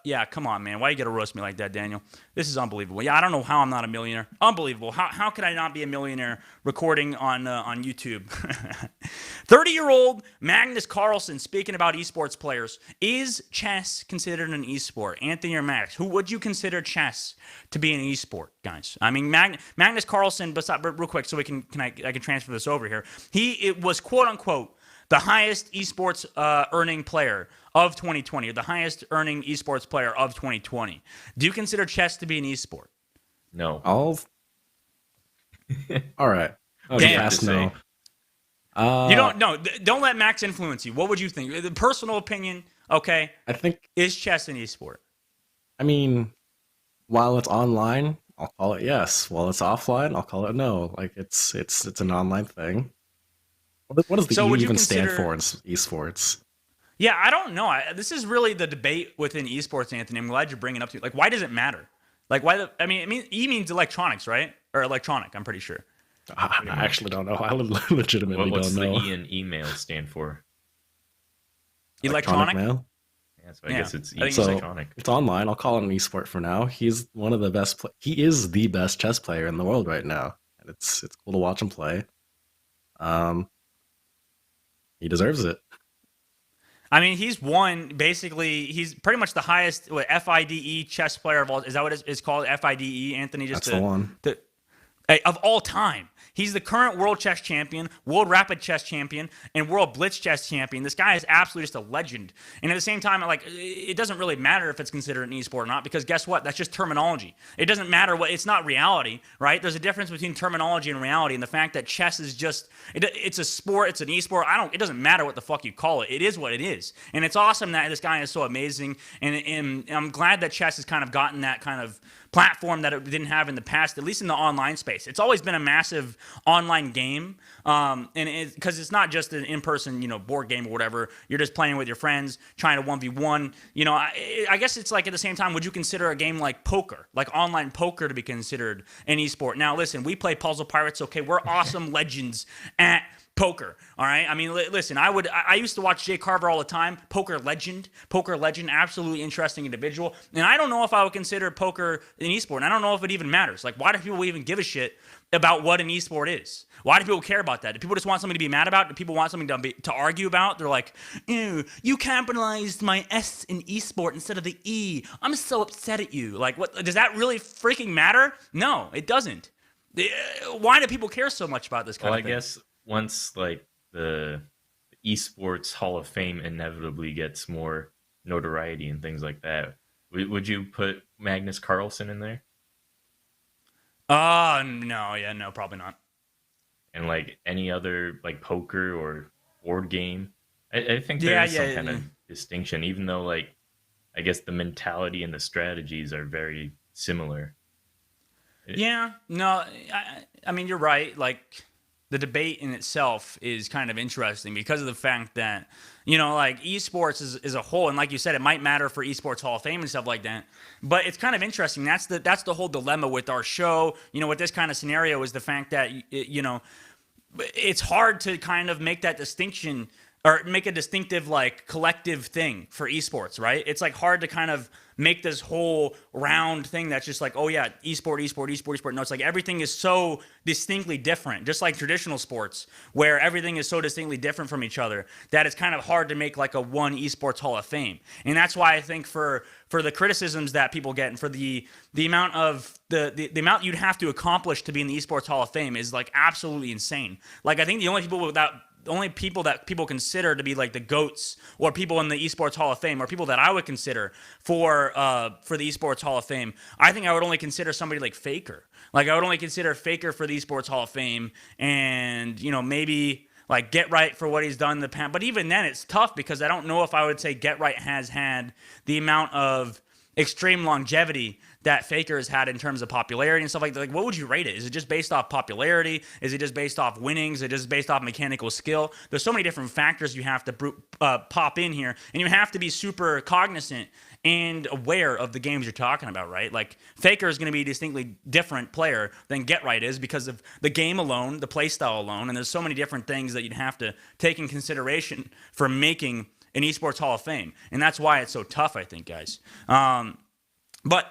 yeah, come on, man. Why you got to roast me like that, Daniel? This is unbelievable. Yeah, I don't know how I'm not a millionaire. Unbelievable. How could I not be a millionaire recording on YouTube? 30-year-old Magnus Carlsen speaking about esports players. Is chess considered an esport? Anthony or Max, who would you consider chess to be an esport, guys? I mean, Magnus Carlsen, real quick, so I can transfer this over here. It was quote unquote the highest esports earning player of 2020, or the highest earning esports player of 2020. Do you consider chess to be an esport? No. All right. Damn. No. You don't let Max influence you. What would you think? The personal opinion, okay? I think, is chess an esport? I mean, while it's online, I'll call it yes. While it's offline, I'll call it no. Like, it's an online thing. What does the E even stand for in esports? Yeah, I don't know. This is really the debate within esports, Anthony. I'm glad you're bringing it up to me. Like, why does it matter? Like, why? I mean, E means electronics, right? Or electronic, I'm pretty sure. I actually don't know. I legitimately don't know. What's the E in email stand for? Electronic mail? Yeah, so I guess it's electronic. It's online. I'll call it an esport for now. He's one of the best. He is the best chess player in the world right now, and it's cool to watch him play. He deserves it. I mean, he's pretty much the highest FIDE chess player of all. Is that what it's called? FIDE, Anthony? That's the one. Of all time. He's the current world chess champion, world rapid chess champion, and world blitz chess champion. This guy is absolutely just a legend. And at the same time, like, it doesn't really matter if it's considered an esport or not, because guess what? That's just terminology. It doesn't matter it's not reality, right? There's a difference between terminology and reality, and the fact that chess is just, it's a sport, it's an esport. It doesn't matter what the fuck you call it. It is what it is. And it's awesome that this guy is so amazing. And I'm glad that chess has kind of gotten that kind of platform that it didn't have in the past, at least in the online space. It's always been a massive online game, and because it's not just an in-person, board game or whatever. You're just playing with your friends, trying to 1v1. I guess it's like, at the same time, would you consider a game like poker, like online poker, to be considered an esport? Now, listen, we play Puzzle Pirates, okay? We're awesome legends at Poker, all right? I mean, listen, I used to watch Jay Carver all the time. Poker legend, absolutely interesting individual. And I don't know if I would consider poker an esport. And I don't know if it even matters. Like, why do people even give a shit about what an esport is? Why do people care about that? Do people just want something to be mad about? Do people want something to argue about? They're like, ew, you capitalized my S in esport instead of the E. I'm so upset at you. Like, what does that really freaking matter? No, it doesn't. Why do people care so much about this kind of thing? I guess once like the esports Hall of Fame inevitably gets more notoriety and things like that, would you put Magnus Carlsen in there? No, probably not. And like any other like poker or board game, I think there is some kind of distinction, even though like I guess the mentality and the strategies are very similar. Yeah, no, I mean you're right. Like, the debate in itself is kind of interesting because of the fact that, you know, like esports is a whole, and like you said, it might matter for esports Hall of Fame and stuff like that. But it's kind of interesting. That's the whole dilemma with our show. You know, with this kind of scenario is the fact that you know, it's hard to kind of make that distinction or make a distinctive like collective thing for esports, right? It's like hard to kind of make this whole round thing that's just like, oh yeah, esport. No, it's like everything is so distinctly different, just like traditional sports, where everything is so distinctly different from each other that it's kind of hard to make like a one esports Hall of Fame. And that's why I think for the criticisms that people get and for the amount of the amount you'd have to accomplish to be in the esports Hall of Fame is like absolutely insane. Like, I think the only people that people consider to be like the GOATs or people in the Esports Hall of Fame or people that I would consider for the Esports Hall of Fame, I think I would only consider somebody like Faker. Like, I would only consider Faker for the Esports Hall of Fame and, you know, maybe like Get Right for what he's done in the past. But even then, it's tough because I don't know if I would say Get Right has had the amount of extreme longevity that Faker has had in terms of popularity and stuff like that. Like, what would you rate it? Is it just based off popularity? Is it just based off winnings? Is it just based off mechanical skill? There's so many different factors you have to pop in here, and you have to be super cognizant and aware of the games you're talking about, right? Like, Faker is going to be a distinctly different player than Get Right is because of the game alone, the play style alone, and there's so many different things that you'd have to take in consideration for making an Esports Hall of Fame, and that's why it's so tough, I think, guys. But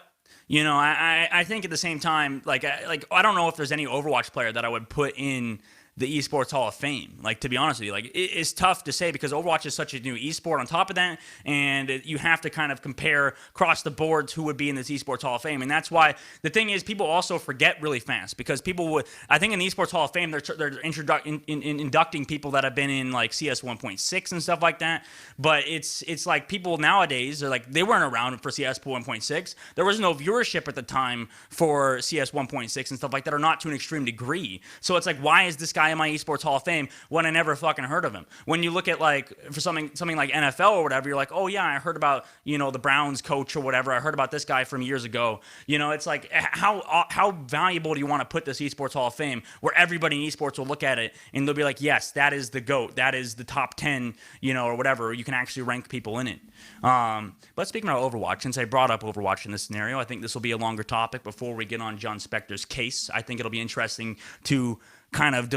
you know, I think at the same time, like I don't know if there's any Overwatch player that I would put in the Esports Hall of Fame. Like, to be honest with you, like, it's tough to say because Overwatch is such a new esport on top of that, and you have to kind of compare across the boards who would be in this Esports Hall of Fame. And that's why the thing is, people also forget really fast because people would, I think in the Esports Hall of Fame, they're inducting people that have been in like CS 1.6 and stuff like that. But it's like people nowadays are like, they weren't around for CS 1.6. There was no viewership at the time for CS 1.6 and stuff like that, or not to an extreme degree. So it's like, why is this guy in my Esports Hall of Fame when I never fucking heard of him? When you look at like for something like NFL or whatever, you're like, oh yeah, I heard about, you know, the Browns coach or whatever. I heard about this guy from years ago. You know, it's like how valuable do you want to put this Esports Hall of Fame where everybody in esports will look at it and they'll be like, yes, that is the GOAT. That is the top 10, you know, or whatever. You can actually rank people in it. But speaking about Overwatch, since I brought up Overwatch in this scenario, I think this will be a longer topic before we get on Jon Spector's case. I think it'll be interesting to kind of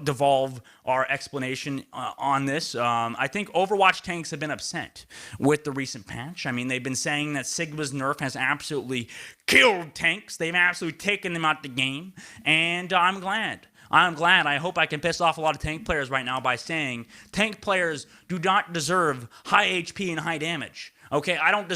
devolve our explanation on this. I think Overwatch tanks have been upset with the recent patch. I mean, they've been saying that Sigma's nerf has absolutely killed tanks. They've absolutely taken them out the game, and I'm glad. I hope I can piss off a lot of tank players right now by saying tank players do not deserve high HP and high damage. Okay, I don't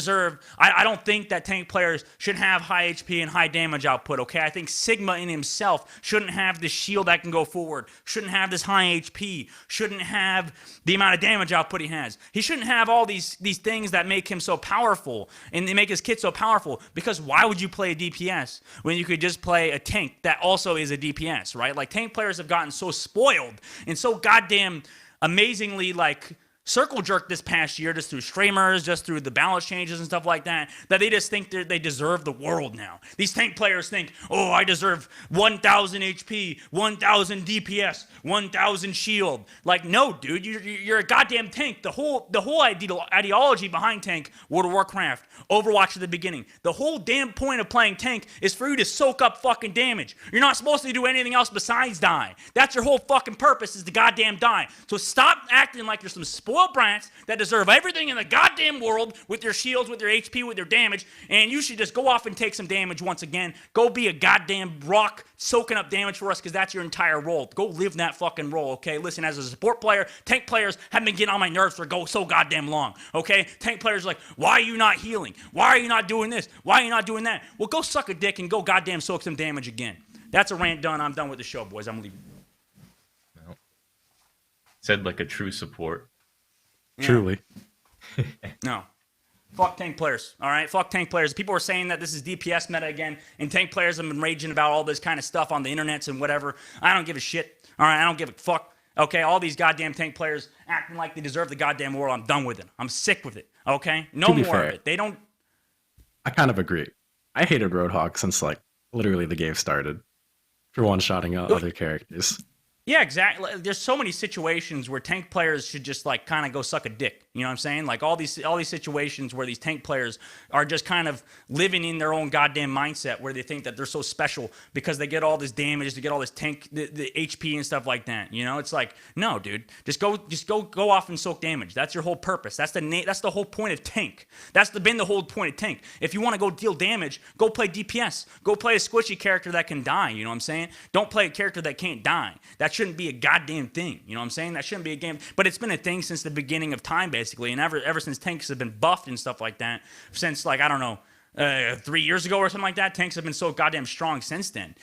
think that tank players should have high HP and high damage output, okay? I think Sigma in himself shouldn't have this shield that can go forward, shouldn't have this high HP, shouldn't have the amount of damage output he has. He shouldn't have all these things that make him so powerful and they make his kit so powerful, because why would you play a DPS when you could just play a tank that also is a DPS, right? Like, tank players have gotten so spoiled and so goddamn amazingly, like, circle jerked this past year just through streamers, just through the balance changes and stuff like that, that they just think they deserve the world now. These tank players think, oh, I deserve 1,000 HP, 1,000 DPS, 1,000 shield. Like, no, dude, you're a goddamn tank. The whole ideology behind tank, World of Warcraft, Overwatch at the beginning, the whole damn point of playing tank is for you to soak up fucking damage. You're not supposed to do anything else besides die. That's your whole fucking purpose, is to goddamn die. So stop acting like you're some spoiled brats that deserve everything in the goddamn world with your shields, with your HP, with your damage, and you should just go off and take some damage once again. Go be a goddamn rock soaking up damage for us, because that's your entire role. Go live that fucking role, okay? Listen, as a support player, tank players have been getting on my nerves for so goddamn long, okay? Tank players are like, why are you not healing? Why are you not doing this? Why are you not doing that? Well, go suck a dick and go goddamn soak some damage again. That's a rant done. I'm done with the show, boys. I'm leaving. Well, said like a true support. Yeah. Truly. No. Fuck tank players, all right? Fuck tank players. People are saying that this is DPS meta again, and tank players have been raging about all this kind of stuff on the internets and whatever. I don't give a shit, all right? I don't give a fuck, okay? All these goddamn tank players acting like they deserve the goddamn world. I'm done with it. I'm sick with it, okay? No more of it. They don't... I kind of agree. I hated Roadhog since, like, literally the game started for one-shotting out other characters. Yeah, exactly. There's so many situations where tank players should just like kind of go suck a dick. You know what I'm saying? Like all these situations where these tank players are just kind of living in their own goddamn mindset, where they think that they're so special because they get all this damage, they get all this tank, the HP and stuff like that. You know, it's like, no, dude, just go off and soak damage. That's your whole purpose. That's the whole point of tank. That's been the whole point of tank. If you want to go deal damage, go play DPS. Go play a squishy character that can die. You know what I'm saying? Don't play a character that can't die. That shouldn't be a goddamn thing. You know what I'm saying? That shouldn't be a game. But it's been a thing since the beginning of time, basically. And ever since tanks have been buffed and stuff like that, since, like, I don't know, 3 years ago or something like that, tanks have been so goddamn strong since then,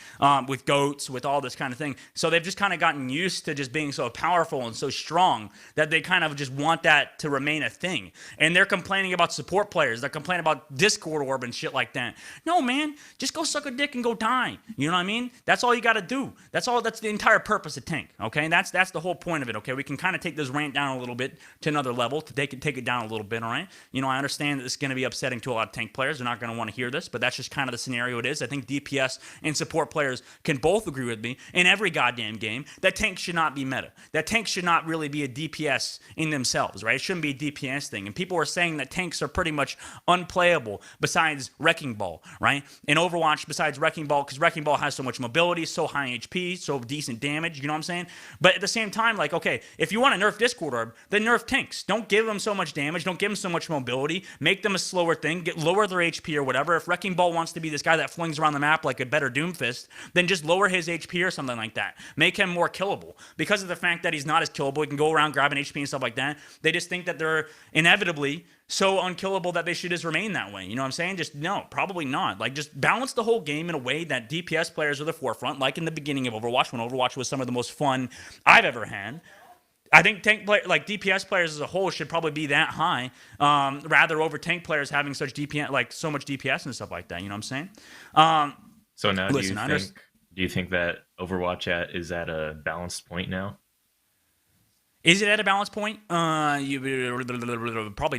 with goats, with all this kind of thing. So they've just kind of gotten used to just being so powerful and so strong that they kind of just want that to remain a thing. And they're complaining about support players. They're complaining about Discord orb and shit like that. No, man, just go suck a dick and go die. You know what I mean? That's all you got to do. That's the entire purpose of tank, okay? That's the whole point of it, okay? We can kind of take this rant down a little bit to another level, to take it down a little bit, all right? You know, I understand that this is going to be upsetting to a lot of tank players. They're not going to want to hear this, but that's just kind of the scenario it is. I think DPS and support players can both agree with me in every goddamn game that tanks should not be meta. That tanks should not really be a DPS in themselves, right? It shouldn't be a DPS thing. And people are saying that tanks are pretty much unplayable besides Wrecking Ball, right? In Overwatch, besides Wrecking Ball, because Wrecking Ball has so much mobility, so high HP, so decent damage, you know what I'm saying? But at the same time, like, okay, if you want to nerf Discord Orb, then nerf tanks. Don't give them so much damage. Don't give them so much mobility. Make them a slower thing. Lower their HP or whatever. If Wrecking Ball wants to be this guy that flings around the map like a better Doomfist, then just lower his HP or something like that. Make him more killable. Because of the fact that he's not as killable, he can go around grabbing HP and stuff like that. They just think that they're inevitably so unkillable that they should just remain that way. You know what I'm saying? Just no, probably not. Like, just balance the whole game in a way that DPS players are the forefront, like in the beginning of Overwatch, when Overwatch was some of the most fun I've ever had. I think DPS players as a whole should probably be that high, rather over tank players having such DPS, like so much DPS and stuff like that. You know what I'm saying? So now, do you think that Overwatch is at a balanced point now? Is it at a balance point? Probably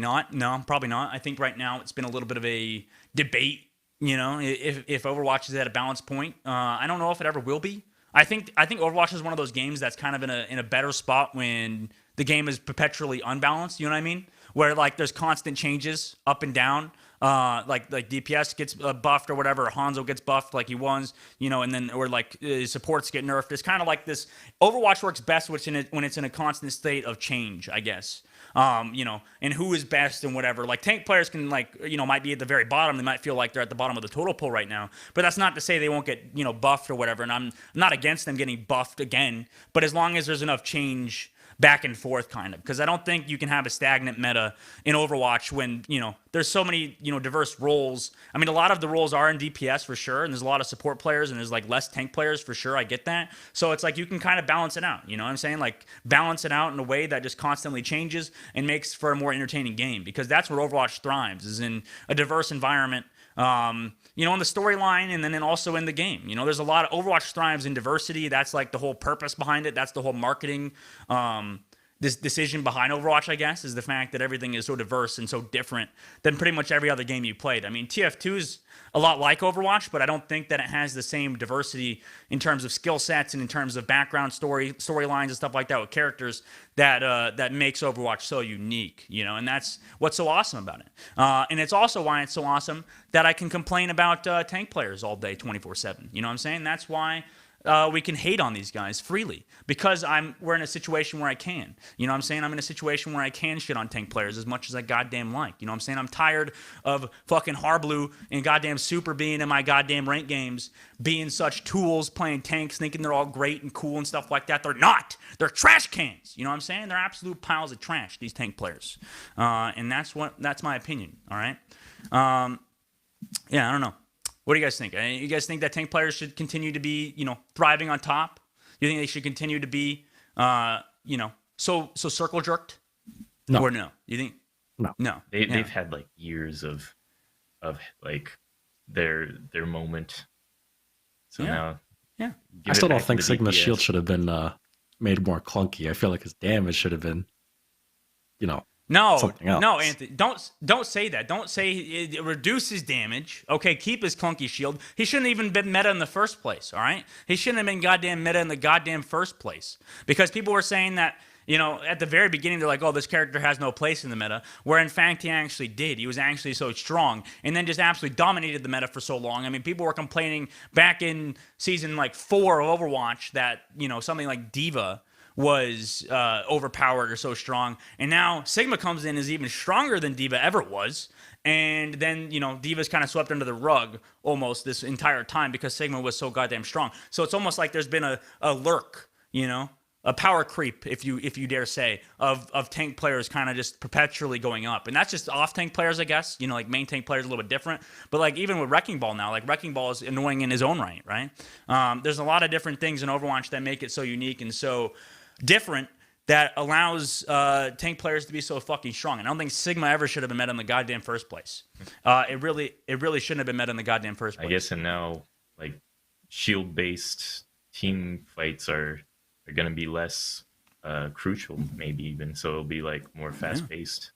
not. No, probably not. I think right now it's been a little bit of a debate. You know, if Overwatch is at a balance point, I don't know if it ever will be. I think Overwatch is one of those games that's kind of in a better spot when the game is perpetually unbalanced. You know what I mean? Where like there's constant changes up and down. Like DPS gets buffed or whatever, or Hanzo gets buffed like he was, you know, and then or like supports get nerfed. It's kind of like this. Overwatch works best when it's in a constant state of change, I guess. You know, and who is best and whatever. Like tank players can might be at the very bottom. They might feel like they're at the bottom of the total pool right now. But that's not to say they won't get, buffed or whatever. And I'm not against them getting buffed again. But as long as there's enough change back and forth, kind of, because I don't think you can have a stagnant meta in Overwatch when there's so many diverse roles. I mean, a lot of the roles are in DPS for sure, and there's a lot of support players, and there's like less tank players for sure. I get that. So it's like you can kind of balance it out. You know what I'm saying? Like balance it out in a way that just constantly changes and makes for a more entertaining game, because that's where Overwatch thrives, is in a diverse environment. In the storyline, and then also in the game. There's a lot of Overwatch thrives in diversity. That's like the whole purpose behind it. That's the whole marketing this decision behind Overwatch, I guess, is the fact that everything is so diverse and so different than pretty much every other game you played. I mean, TF2 is a lot like Overwatch, but I don't think that it has the same diversity in terms of skill sets and in terms of background storylines and stuff like that with characters that makes Overwatch so unique, you know, and that's what's so awesome about it. And it's also why it's so awesome that I can complain about tank players all day 24/7. You know what I'm saying? That's why we can hate on these guys freely, because we're in a situation where I can. You know what I'm saying? I'm in a situation where I can shit on tank players as much as I goddamn like. You know what I'm saying? I'm tired of fucking Harblue and goddamn Super being in my goddamn rank games, being such tools, playing tanks, thinking they're all great and cool and stuff like that. They're not. They're trash cans. You know what I'm saying? They're absolute piles of trash, these tank players. And that's my opinion, all right? Yeah, I don't know. What do you guys think? You guys think that tank players should continue to be, you know, thriving on top? You think they should continue to be, you know, so circle jerked? No. Or no? You think? No. They've had like years of like their moment. So now, I still don't think Sigma's shield should have been made more clunky. I feel like his damage should have been, you know. Something else. No, Anthony, don't say that. Don't say it reduces damage. Okay, keep his clunky shield. He shouldn't even been meta in the first place, all right? He shouldn't have been goddamn meta in the goddamn first place. Because people were saying that, you know, at the very beginning, they're like, oh, this character has no place in the meta, where in fact he actually did. He was actually so strong, and then just absolutely dominated the meta for so long. I mean, people were complaining back in season like 4 of Overwatch that, you know, something like D.Va was overpowered or so strong, and now Sigma comes in is even stronger than D.Va ever was, and then, you know, D.Va's kind of swept under the rug almost this entire time because Sigma was so goddamn strong. So it's almost like there's been a lurk, you know, a power creep, if you dare say, of tank players kind of just perpetually going up. And that's just off tank players, I guess. You know, like main tank players a little bit different. But like even with Wrecking Ball now, like Wrecking Ball is annoying in his own right? There's a lot of different things in Overwatch that make it so unique and so different that allows tank players to be so fucking strong. And I don't think Sigma ever should have been met in the goddamn first place. It really shouldn't have been met in the goddamn first place. I guess, and now like shield-based team fights are going to be less crucial, maybe even. So it'll be like more fast-paced.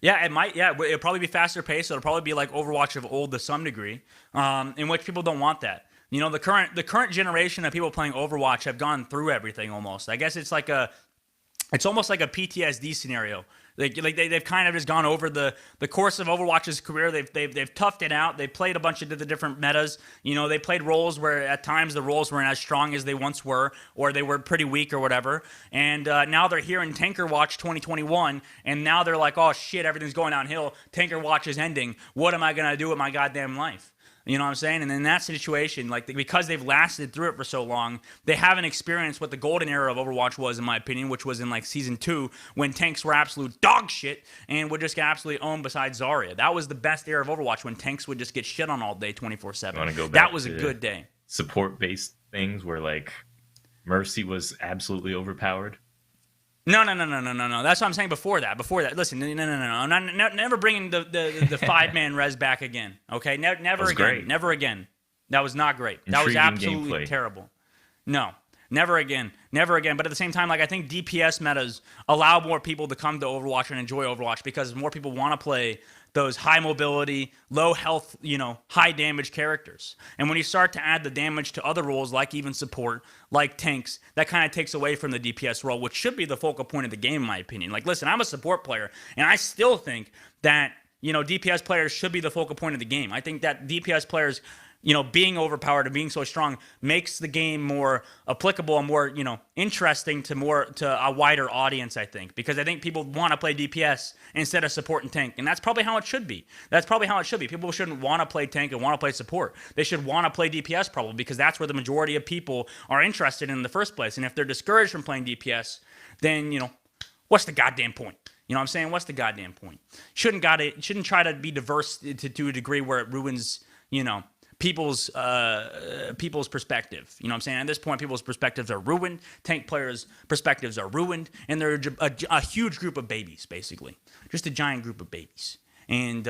Yeah, it might. Yeah, it'll probably be faster paced. It'll probably be like Overwatch of old to some degree, in which people don't want that. You know, the current generation of people playing Overwatch have gone through everything almost. I guess it's almost like a PTSD scenario. They've kind of just gone over the course of Overwatch's career. They've toughed it out. They played a bunch of the different metas. You know, they played roles where at times the roles weren't as strong as they once were, or they were pretty weak or whatever. And now they're here in Tanker Watch 2021, and now they're like, oh shit, everything's going downhill. Tanker Watch is ending. What am I gonna do with my goddamn life? You know what I'm saying? And in that situation, like because they've lasted through it for so long, they haven't experienced what the golden era of Overwatch was, in my opinion, which was in like season 2 when tanks were absolute dog shit and would just get absolutely owned besides Zarya. That was the best era of Overwatch when tanks would just get shit on all day 24/7. That was a good day. Support-based things where like Mercy was absolutely overpowered. No. That's what I'm saying before that. Listen, no. I'm not, never bringing the 5-man res back again. Okay, never again. Great. Never again. That was not great. That was absolutely terrible. No, never again. But at the same time, like I think DPS metas allow more people to come to Overwatch and enjoy Overwatch because more people want to play those high mobility, low health, you know, high damage characters. And when you start to add the damage to other roles, like even support, like tanks, that kind of takes away from the DPS role, which should be the focal point of the game, in my opinion. Like, listen, I'm a support player, and I still think that, you know, DPS players should be the focal point of the game. I think that DPS players, you know, being overpowered and being so strong makes the game more applicable and more, you know, interesting to a wider audience, I think. Because I think people want to play DPS instead of support and tank. And that's probably how it should be. People shouldn't want to play tank and want to play support. They should want to play DPS probably because that's where the majority of people are interested in the first place. And if they're discouraged from playing DPS, then, you know, what's the goddamn point? You know what I'm saying? What's the goddamn point? Shouldn't try to be diverse to a degree where it ruins, you know, people's perspective. You know what I'm saying? At this point, people's perspectives are ruined. Tank players' perspectives are ruined. And they're a huge group of babies, basically. Just a giant group of babies. And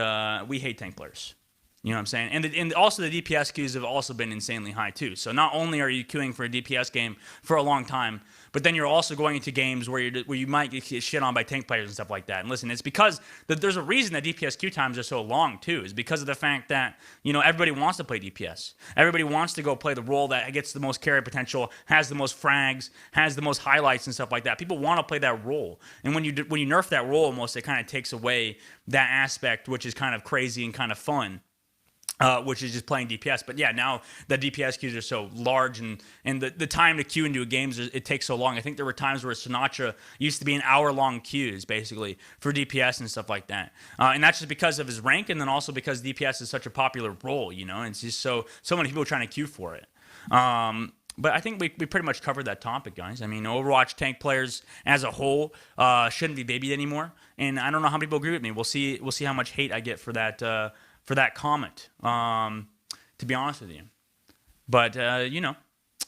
we hate tank players. You know what I'm saying? And also the DPS queues have also been insanely high too. So not only are you queuing for a DPS game for a long time, but then you're also going into games where you might get shit on by tank players and stuff like that. And listen, it's because there's a reason that DPS queue times are so long too. Is because of the fact that, you know, everybody wants to play DPS. Everybody wants to go play the role that gets the most carry potential, has the most frags, has the most highlights and stuff like that. People want to play that role. And when you nerf that role, almost it kind of takes away that aspect, which is kind of crazy and kind of fun. Which is just playing DPS. But yeah, now the DPS queues are so large and the time to queue into a game, it takes so long. I think there were times where Sinatra used to be an hour-long queues, basically, for DPS and stuff like that. And that's just because of his rank, and then also because DPS is such a popular role, you know, and it's just so many people trying to queue for it. But I think we pretty much covered that topic, guys. I mean, Overwatch tank players as a whole shouldn't be babied anymore. And I don't know how many people agree with me. We'll see how much hate I get for that comment, to be honest with you. But, you know,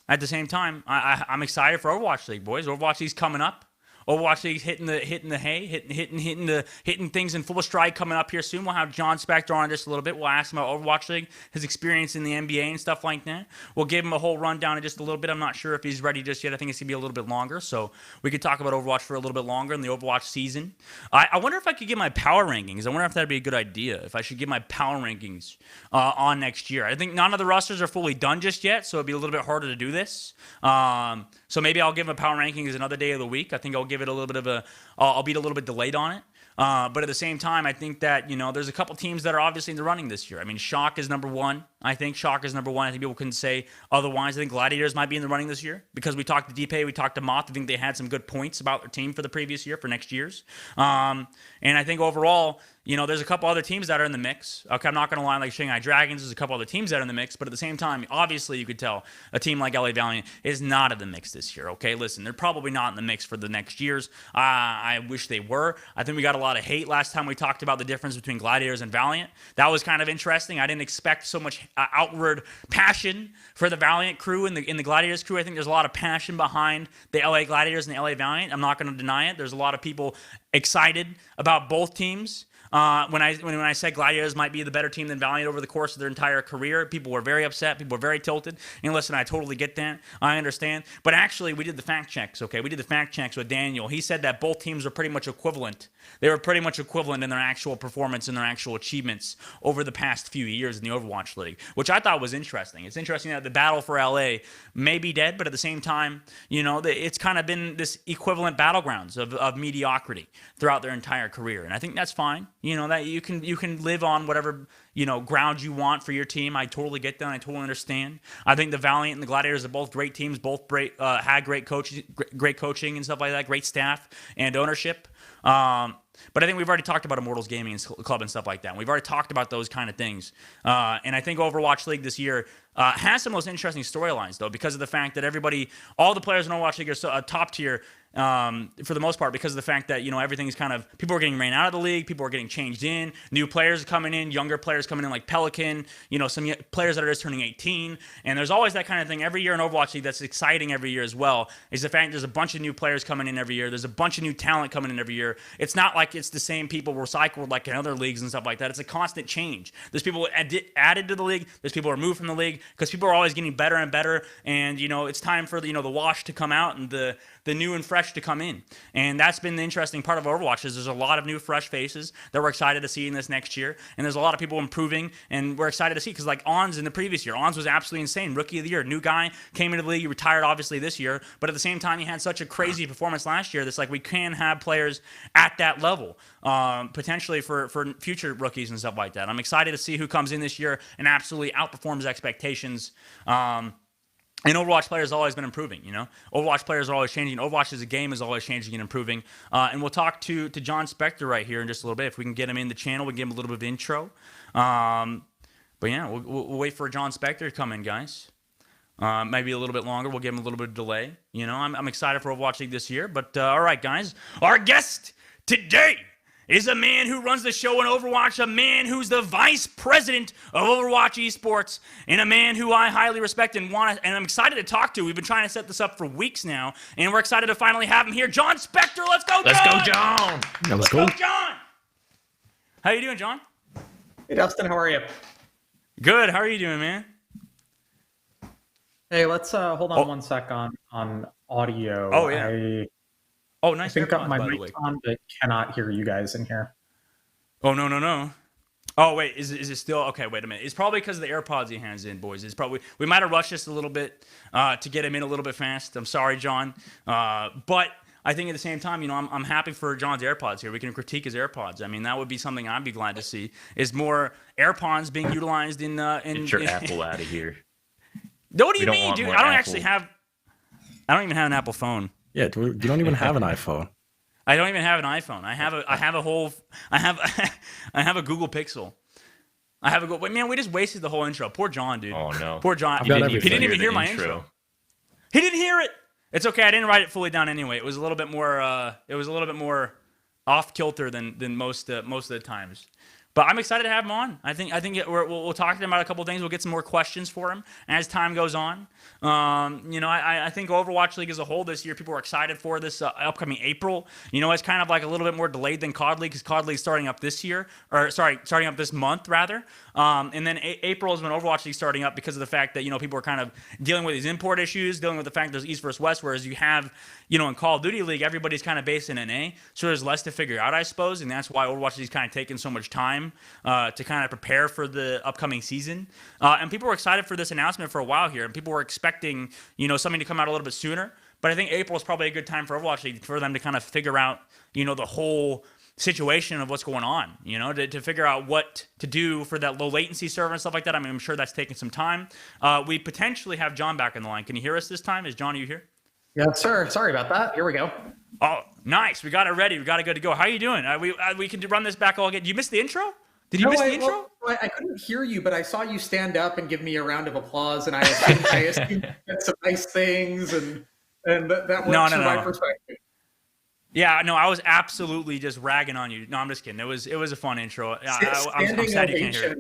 at the same time, I'm excited for Overwatch League, boys. Overwatch League's coming up. Overwatch League's hitting the hay, hitting things in full stride coming up here soon. We'll have Jon Spector on just a little bit. We'll ask him about Overwatch League, his experience in the NBA and stuff like that. We'll give him a whole rundown in just a little bit. I'm not sure if he's ready just yet. I think it's going to be a little bit longer. So we could talk about Overwatch for a little bit longer in the Overwatch season. I wonder if I could get my power rankings. I wonder if that'd be a good idea, if I should get my power rankings on next year. I think none of the rosters are fully done just yet, so it'd be a little bit harder to do this. So maybe I'll give a power rankings another day of the week. I think I'll give it a little bit of I'll be a little bit delayed on it. But at the same time, I think that, you know, there's a couple teams that are obviously in the running this year. I mean, Shock is number one. I think Shock is number one. I think people couldn't say otherwise. I think Gladiators might be in the running this year because we talked to DP, we talked to Moth. I think they had some good points about their team for the previous year, for next year's. And I think overall, you know, there's a couple other teams that are in the mix. Okay, I'm not going to lie, like Shanghai Dragons, there's a couple other teams that are in the mix, but at the same time, obviously you could tell a team like LA Valiant is not in the mix this year, okay? Listen, they're probably not in the mix for the next years. I wish they were. I think we got a lot of hate last time we talked about the difference between Gladiators and Valiant. That was kind of interesting. I didn't expect so much outward passion for the Valiant crew and the Gladiators crew. I think there's a lot of passion behind the LA Gladiators and the LA Valiant. I'm not going to deny it. There's a lot of people excited about both teams. When I said Gladiators might be the better team than Valiant over the course of their entire career, people were very upset. People were very tilted. And listen, I totally get that. I understand. But actually, we did the fact checks, okay? We did the fact checks with Daniel. He said that both teams were pretty much equivalent. They were pretty much equivalent in their actual performance and their actual achievements over the past few years in the Overwatch League, which I thought was interesting. It's interesting that the battle for LA may be dead, but at the same time, you know, it's kind of been this equivalent battlegrounds of mediocrity throughout their entire career. And I think that's fine. You know, that you can live on whatever, you know, ground you want for your team. I totally get that. I totally understand. I think the Valiant and the Gladiators are both great teams. Both had great coaching and stuff like that, great staff and ownership. But I think we've already talked about Immortals Gaming Club and stuff like that. And we've already talked about those kind of things. And I think Overwatch League this year has some most interesting storylines, though, because of the fact that all the players in Overwatch League are so, top tier for the most part, because of the fact that, you know, everything's kind of, people are getting ran out of the league, people are getting changed in, new players are coming in, younger players coming in like Pelican, you know, some players that are just turning 18, and there's always that kind of thing every year in Overwatch League that's exciting every year as well, is the fact there's a bunch of new players coming in every year, there's a bunch of new talent coming in every year. It's not like it's the same people recycled like in other leagues and stuff like that. It's a constant change. There's people added to the league, there's people removed from the league, because people are always getting better and better, and, you know, it's time for the, you know, the wash to come out and the new and fresh to come in. And that's been the interesting part of Overwatch, is there's a lot of new fresh faces that we're excited to see in this next year. And there's a lot of people improving, and we're excited to see, because like Ons in the previous year, Ons was absolutely insane. Rookie of the year, new guy, came into the league, he retired obviously this year, but at the same time he had such a crazy performance last year that's like we can have players at that level, potentially for future rookies and stuff like that. I'm excited to see who comes in this year and absolutely outperforms expectations. And Overwatch players have always been improving, you know? Overwatch players are always changing. Overwatch as a game is always changing and improving. And we'll talk to Jon Spector right here in just a little bit. If we can get him in the channel, we can give him a little bit of intro. But yeah, we'll wait for Jon Spector to come in, guys. Maybe a little bit longer. We'll give him a little bit of delay. You know, I'm excited for Overwatch League this year. But all right, guys. Our guest today is a man who runs the show in Overwatch, a man who's the vice president of Overwatch Esports, and a man who I highly respect and I'm excited to talk to. We've been trying to set this up for weeks now, and we're excited to finally have him here. Jon Spector, let's go, Jon! Let's go, Jon! Yeah, let's go. Jon! How you doing, Jon? Hey, Dustin, how are you? Good. How are you doing, man? Hey, let's hold on 1 sec on audio. Oh, yeah. I Nice think AirPods, my by the way. mic's on, but cannot hear you guys in here. Oh, no. Oh, wait, is it still? Okay, wait a minute. It's probably because of the AirPods he hands in, boys. It's probably, we might have rushed this a little bit to get him in a little bit fast. I'm sorry, John. But I think at the same time, I'm happy for John's AirPods here. We can critique his AirPods. I mean, that would be something I'd be glad to see, is more AirPods being utilized in Get your Apple out of here. What do you mean, dude? I don't even have an Apple phone. Yeah, you don't even have an iPhone. I don't even have an iPhone. I have a Google Pixel. Man, we just wasted the whole intro. Poor John, dude. Oh no. Poor John. He didn't even hear my intro. He didn't hear it. It's okay. I didn't write it fully down anyway. It was a little bit more off kilter than most of the times. But I'm excited to have him on. I think we'll talk to him about a couple of things. We'll get some more questions for him as time goes on. I think Overwatch League as a whole this year, people are excited for this upcoming April. It's kind of like a little bit more delayed than COD League, because COD League is starting up starting up this month rather. And then April is when Overwatch League is starting up, because of the fact that people are kind of dealing with these import issues, dealing with the fact there's East versus West, whereas you have in Call of Duty League, everybody's kind of based in NA, so there's less to figure out, I suppose, and that's why Overwatch League is kind of taking so much time to kind of prepare for the upcoming season. And people were excited for this announcement for a while here, and people were expecting something to come out a little bit sooner. But I think April is probably a good time for Overwatch League, for them to kind of figure out the whole situation of what's going on, to figure out what to do for that low latency server and stuff like that. I mean, I'm sure that's taking some time. We potentially have John back on the line. Can you hear us this time? John, are you here? Yeah, sir. Sorry about that. Here we go. Oh, nice. We got it ready. We got it good to go. How are you doing? We can run this back all again. Did you miss the intro? Did you miss the intro? Well, I couldn't hear you, but I saw you stand up and give me a round of applause, and I assumed you said some nice things, and that works from my perspective. Yeah, no, I was absolutely just ragging on you. No, I'm just kidding. It was a fun intro. I'm sad you can't hear it.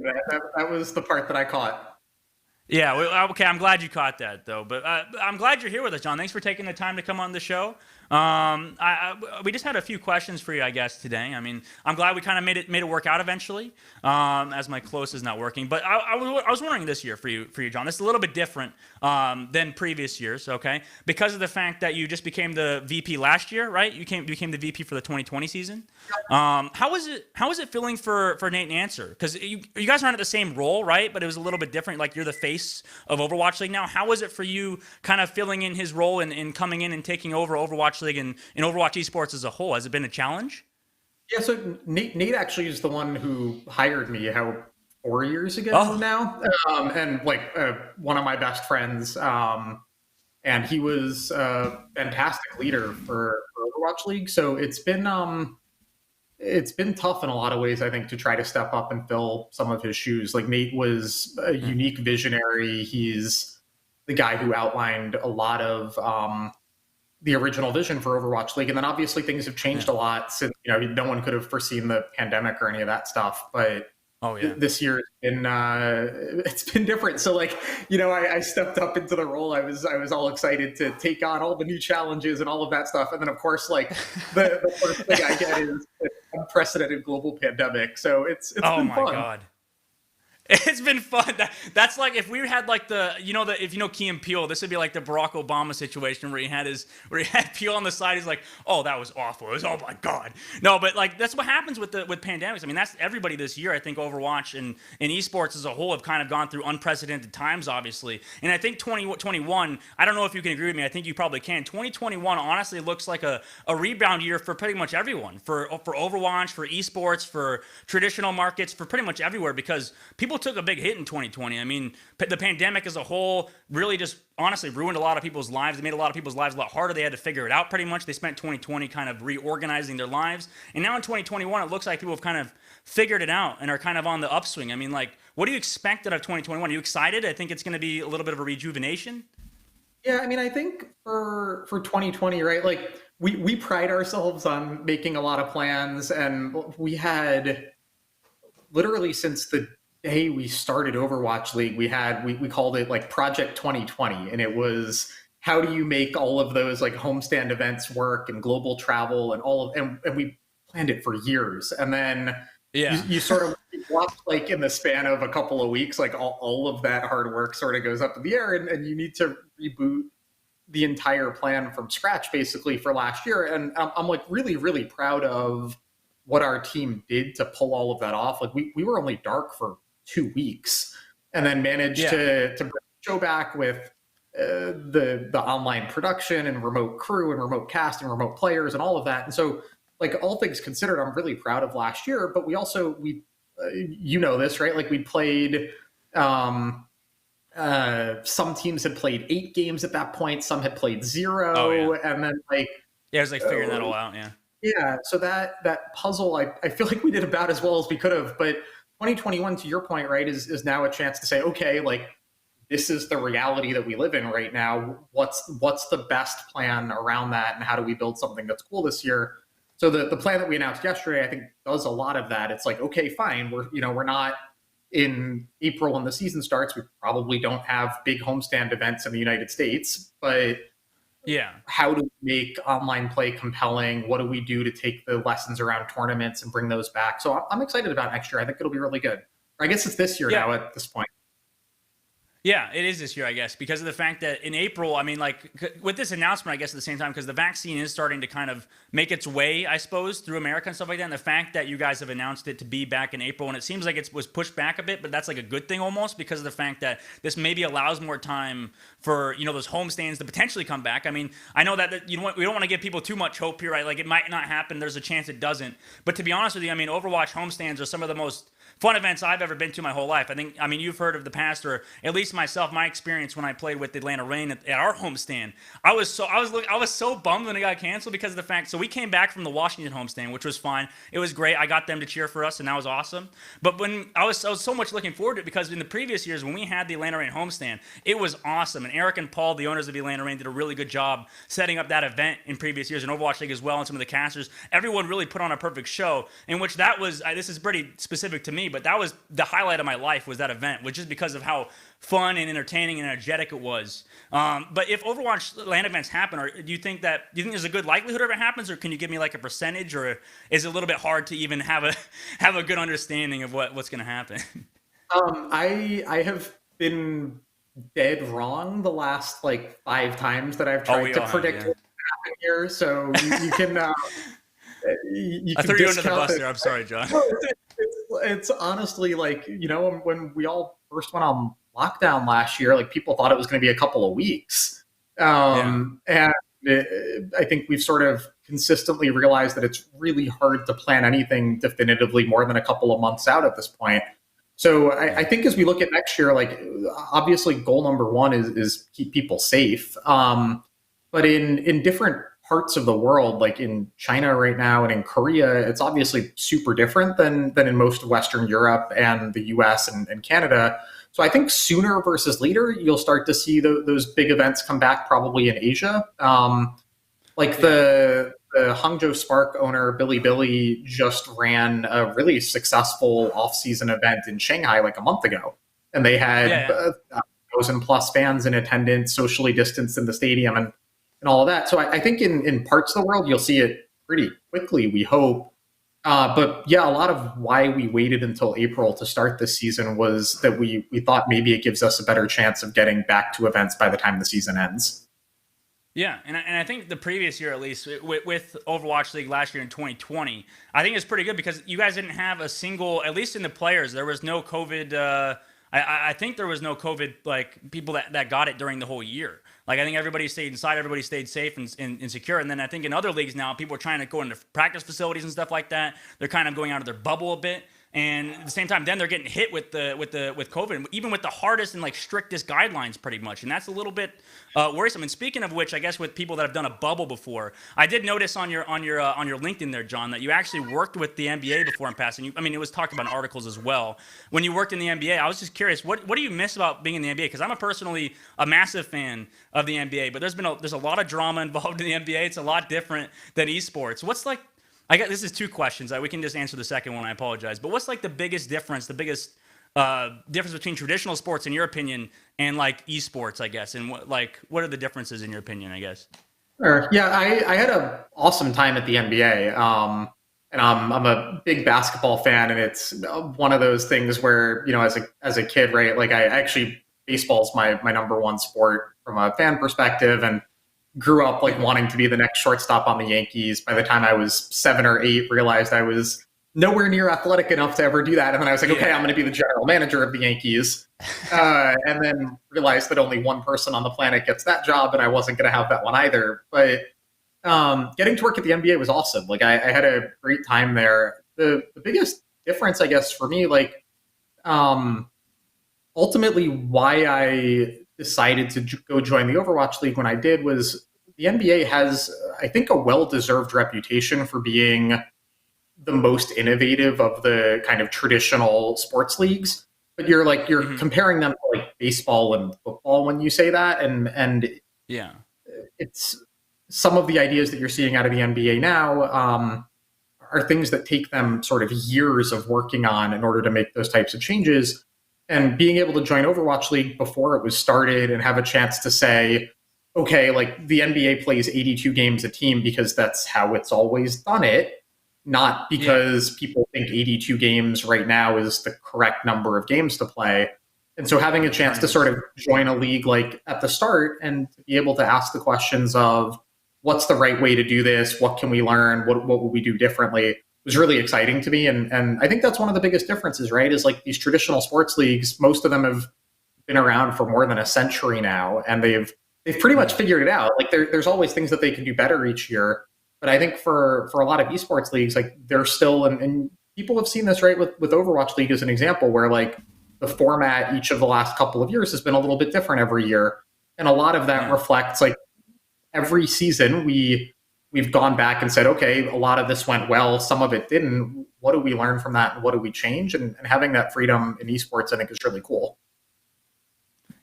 That was the part that I caught. Yeah, okay, I'm glad you caught that, though. But I'm glad you're here with us, John. Thanks for taking the time to come on the show. We just had a few questions for you, I guess, today. I mean, I'm glad we kind of made it work out eventually, as my close is not working. But I was wondering this year for you, John. This is a little bit different than previous years, okay? Because of the fact that you just became the VP last year, right? You became the VP for the 2020 season. How was it feeling for Nate and Answer? Because you guys aren't at the same role, right? But it was a little bit different. Like, you're the face of Overwatch League now. How was it for you, kind of filling in his role and coming in and taking over Overwatch League and Overwatch Esports as a whole? Has it been a challenge? Yeah, so Nate actually is the one who hired me 4 years ago now, and one of my best friends, and he was a fantastic leader for Overwatch League. So it's been tough in a lot of ways, I think, to try to step up and fill some of his shoes. Like, Nate was a unique visionary. He's the guy who outlined a lot of the original vision for Overwatch League. And then obviously things have changed a lot since, no one could have foreseen the pandemic or any of that stuff. But this year it's been different. So I stepped up into the role. I was all excited to take on all the new challenges and all of that stuff. And then of course, the first thing I get is an unprecedented global pandemic. So it's been fun. Oh my God. It's been fun. That's like if we had if Key and Peele, this would be like the Barack Obama situation where he had Peele on the side. He's like, oh, that was awful. It was, oh my God. No, but that's what happens with pandemics. I mean, that's everybody this year. I think Overwatch and esports as a whole have kind of gone through unprecedented times, obviously. And I think 2021, I don't know if you can agree with me. I think you probably can. 2021 honestly looks like a rebound year for pretty much everyone, for Overwatch, for esports, for traditional markets, for pretty much everywhere, because people took a big hit in 2020. I mean, the pandemic as a whole really just honestly ruined a lot of people's lives. It made a lot of people's lives a lot harder. They had to figure it out pretty much. They spent 2020 kind of reorganizing their lives. And now in 2021, it looks like people have kind of figured it out and are kind of on the upswing. I mean, what do you expect out of 2021? Are you excited? I think it's going to be a little bit of a rejuvenation. Yeah, I mean, I think for 2020, right, we pride ourselves on making a lot of plans, and we had literally since the day we started Overwatch League, we called it Project 2020, and it was how do you make all of those homestand events work and global travel and and we planned it for years. And then Yeah. You sort of watch, like, in the span of a couple of weeks, like all of that hard work sort of goes up in the air, and you need to reboot the entire plan from scratch basically for last year. And I'm like really, really proud of what our team did to pull all of that off. Like we were only dark for 2 weeks and then managed to bring the show back with the online production and remote crew and remote cast and remote players and all of that. And so, like, all things considered, I'm really proud of last year. But we you know this, right? Like, we played some teams had played 8 games at that point, some had played 0. And then, like, it was like figuring that all out. Yeah, so that puzzle, I feel like we did about as well as we could have. But 2021, to your point, right, is now a chance to say, okay, like, this is the reality that we live in right now. What's the best plan around that, and how do we build something that's cool this year? So the plan that we announced yesterday, I think, does a lot of that. It's like, okay, fine, we're not in April when the season starts. We probably don't have big homestand events in the United States, but how do we make online play compelling? What do we do to take the lessons around tournaments and bring those back? So I'm excited about next year. I think it'll be really good. Or I guess it's this year now at this point. Yeah, it is this year, I guess, because of the fact that in April, I mean, like, with this announcement, I guess at the same time, because the vaccine is starting to kind of make its way, I suppose, through America and stuff like that. And the fact that you guys have announced it to be back in April, and it seems like it was pushed back a bit, but that's like a good thing almost, because of the fact that this maybe allows more time for, those homestands to potentially come back. I mean, I know that we don't want to give people too much hope here, right? Like, it might not happen. There's a chance it doesn't. But to be honest with you, I mean, Overwatch homestands are some of the most fun events I've ever been to my whole life. I mean, you've heard of the past, or at least myself, my experience when I played with the Atlanta Reign at our homestand. I was so bummed when it got canceled because of the fact. So we came back from the Washington homestand, which was fine. It was great. I got them to cheer for us, and that was awesome. But when I was so much looking forward to it, because in the previous years when we had the Atlanta Reign homestand, it was awesome. And Eric and Paul, the owners of the Atlanta Reign, did a really good job setting up that event in previous years in Overwatch League as well, and some of the casters. Everyone really put on a perfect show, in which that was. This is pretty specific to me, but that was the highlight of my life, was that event, which is because of how fun and entertaining and energetic it was. But if Overwatch LAN events happen, do you think there's a good likelihood of it happens, or can you give me like a percentage, or is it a little bit hard to even have a good understanding of what's going to happen? I have been dead wrong the last like 5 times that I've tried to predict what will happen here. So you can. I threw you under the bus there. I'm sorry, John. It's honestly like, when we all first went on lockdown last year, like, people thought it was going to be a couple of weeks. And I think we've sort of consistently realized that it's really hard to plan anything definitively more than a couple of months out at this point. So I think as we look at next year, like, obviously goal number 1 is keep people safe. But in different parts of the world, like in China right now and in Korea, it's obviously super different than in most of Western Europe and the US and Canada. So I think sooner versus later, you'll start to see those big events come back, probably in Asia. The Hangzhou Spark owner, Billy, just ran a really successful off-season event in Shanghai like a month ago. And they had 1,000+ fans in attendance, socially distanced in the stadium, and all of that. So I think in parts of the world, you'll see it pretty quickly, we hope. But yeah, a lot of why we waited until April to start this season was that we thought maybe it gives us a better chance of getting back to events by the time the season ends. Yeah, and I think the previous year, at least, with Overwatch League last year in 2020, I think it's pretty good because you guys didn't have a single, at least in the players, there was no COVID. I think there was no COVID, like, people that got it during the whole year. Like, I think everybody stayed inside, everybody stayed safe and secure. And then I think in other leagues now, people are trying to go into practice facilities and stuff like that. They're kind of going out of their bubble a bit. And at the same time, then they're getting hit with COVID, even with the hardest and like strictest guidelines, pretty much, and that's a little bit worrisome. And speaking of which, I guess with people that have done a bubble before, I did notice on your LinkedIn there, John, that you actually worked with the NBA before in passing. It was talked about in articles as well. When you worked in the NBA, I was just curious, what do you miss about being in the NBA? Because I'm personally a massive fan of the NBA, but there's a lot of drama involved in the NBA. It's a lot different than esports. What's like? I got this is 2 questions. We can just answer the second one. I apologize. But what's like the biggest difference between traditional sports, in your opinion, and like esports, I guess? And what are the differences in your opinion, I guess? Sure. Yeah, I had an awesome time at the NBA. and I'm a big basketball fan, and it's one of those things where, you know, as a kid, right? Like I actually, baseball's my number one sport from a fan perspective, and grew up like wanting to be the next shortstop on the Yankees. By the time I was 7 or 8, realized I was nowhere near athletic enough to ever do that. And then I was like, okay, I'm going to be the general manager of the Yankees. And then realized that only one person on the planet gets that job, and I wasn't going to have that one either. But getting to work at the NBA was awesome. Like I had a great time there. The biggest difference, I guess, for me, like ultimately why I decided to go join the Overwatch League when I did was the NBA has, I think, a well-deserved reputation for being the most innovative of the kind of traditional sports leagues. But you're comparing them to like baseball and football when you say that, and yeah, it's some of the ideas that you're seeing out of the NBA now are things that take them sort of years of working on in order to make those types of changes. And being able to join Overwatch League before it was started and have a chance to say, okay, like the NBA plays 82 games a team because that's how it's always done it, not because people think 82 games right now is the correct number of games to play. And so having a chance to sort of join a league like at the start and to be able to ask the questions of what's the right way to do this? What can we learn? What will we do differently? Was really exciting to me. And I think that's one of the biggest differences, right? Is like these traditional sports leagues, most of them have been around for more than a century now, and they've pretty much figured it out. Like there's always things that they can do better each year. But I think for a lot of esports leagues, like they're still, and people have seen this, right? With Overwatch League as an example, where like the format each of the last couple of years has been a little bit different every year. And a lot of that reflects like every season we've gone back and said, okay, a lot of this went well, some of it didn't. What do we learn from that? And what do we change? And having that freedom in esports, I think, is really cool.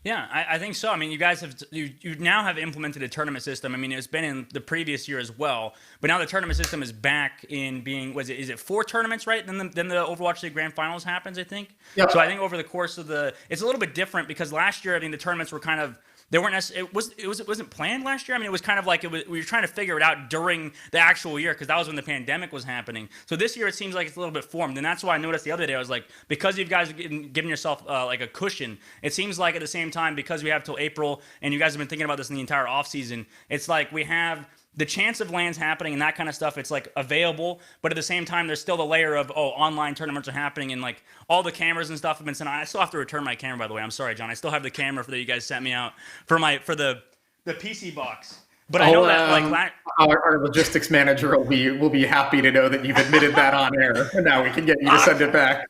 Yeah, I think so. I mean, you guys have you now have implemented a tournament system. I mean, it's been in the previous year as well, but now the tournament system is back in being. Is it 4 tournaments, right? Then the Overwatch League Grand Finals happens, I think. Yep. So I think over the course of it's a little bit different because last year, I mean, the tournaments were kind of. They weren't necessarily, it wasn't planned last year. I mean, it was kind of like we were trying to figure it out during the actual year because that was when the pandemic was happening. So this year it seems like it's a little bit formed, and that's why I noticed the other day I was like, because you guys are giving yourself like a cushion, it seems like at the same time because we have till April, and you guys have been thinking about this in the entire off season. It's like we have the chance of LANs happening and that kind of stuff, it's like available, but at the same time, there's still the layer of, online tournaments are happening and like all the cameras and stuff have been sent out. I still have to return my camera, by the way. I'm sorry, John. I still have the camera that you guys sent me out for the PC box. But I know that our logistics manager will be happy to know that you've admitted that on air, and now we can get you to send it back.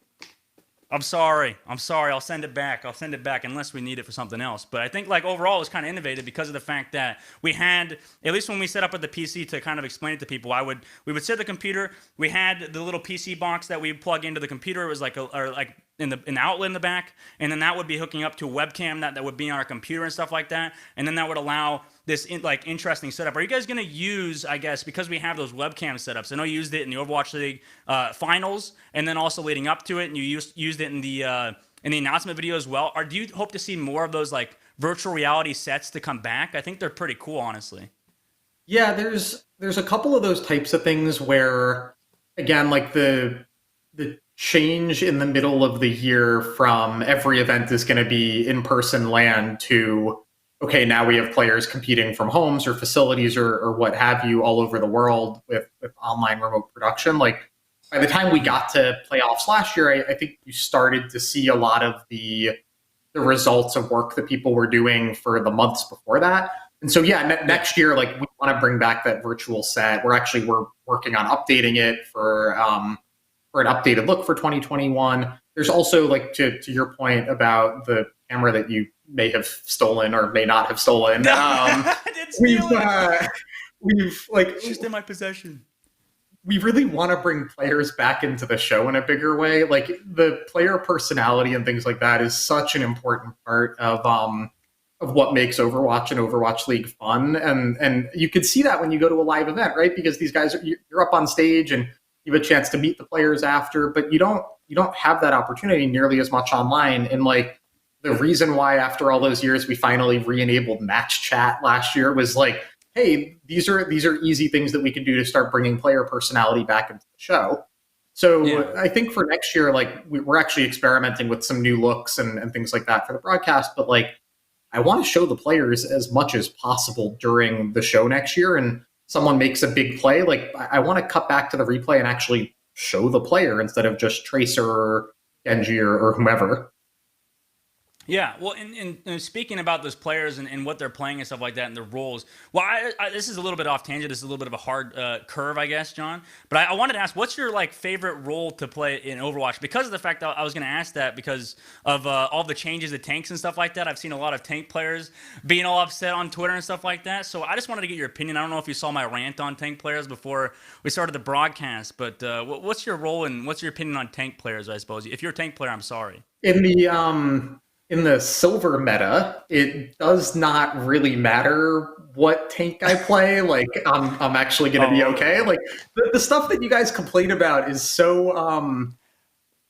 I'm sorry. I'll send it back. Unless we need it for something else. But I think like overall it was kind of innovative because of the fact that we had, at least when we set up at the PC to kind of explain it to people, we would set the computer. We had the little PC box that we plug into the computer. It was like in the outlet in the back, and then that would be hooking up to a webcam that would be on our computer and stuff like that, and then that would allow this interesting setup. Are you guys going to use, I guess, because we have those webcam setups? I know you used it in the Overwatch League finals, and then also leading up to it, and you used it in the announcement video as well. Or do you hope to see more of those like virtual reality sets to come back? I think they're pretty cool, honestly. Yeah, there's a couple of those types of things where, again, like the change in the middle of the year from every event is going to be in-person LAN to, okay, now we have players competing from homes or facilities or what have you all over the world with online remote production. Like by the time we got to playoffs last year, I think you started to see a lot of the results of work that people were doing for the months before that. And so, yeah, next year, like we want to bring back that virtual set. We're working on updating it for an updated look for 2021. There's also, like, to your point about the camera that you may have stolen or may not have stolen. I didn't steal we've like, it's just in my possession. We really want to bring players back into the show in a bigger way. Like the player personality and things like that is such an important part of what makes Overwatch and Overwatch League fun. And you could see that when you go to a live event, right? Because these guys you're up on stage and you have a chance to meet the players after, but you don't have that opportunity nearly as much online. And like the reason why after all those years we finally re-enabled match chat last year was like, hey, these are easy things that we can do to start bringing player personality back into the show. So I think for next year, like we're actually experimenting with some new looks and things like that for the broadcast. But like, I want to show the players as much as possible during the show next year. And someone makes a big play, like I want to cut back to the replay and actually show the player instead of just Tracer or Genji or whomever. Yeah, well, and speaking about those players and what they're playing and stuff like that and their roles, well, this is a little bit off tangent. This is a little bit of a hard curve, I guess, John. But I wanted to ask, what's your like favorite role to play in Overwatch? Because of the fact that I was going to ask that because of all the changes to tanks and stuff like that. I've seen a lot of tank players being all upset on Twitter and stuff like that. So I just wanted to get your opinion. I don't know if you saw my rant on tank players before we started the broadcast, but what's your role and what's your opinion on tank players, I suppose? If you're a tank player, I'm sorry. In the silver meta, it does not really matter what tank I play. Like, I'm actually going to be okay. Like, the stuff that you guys complain about is so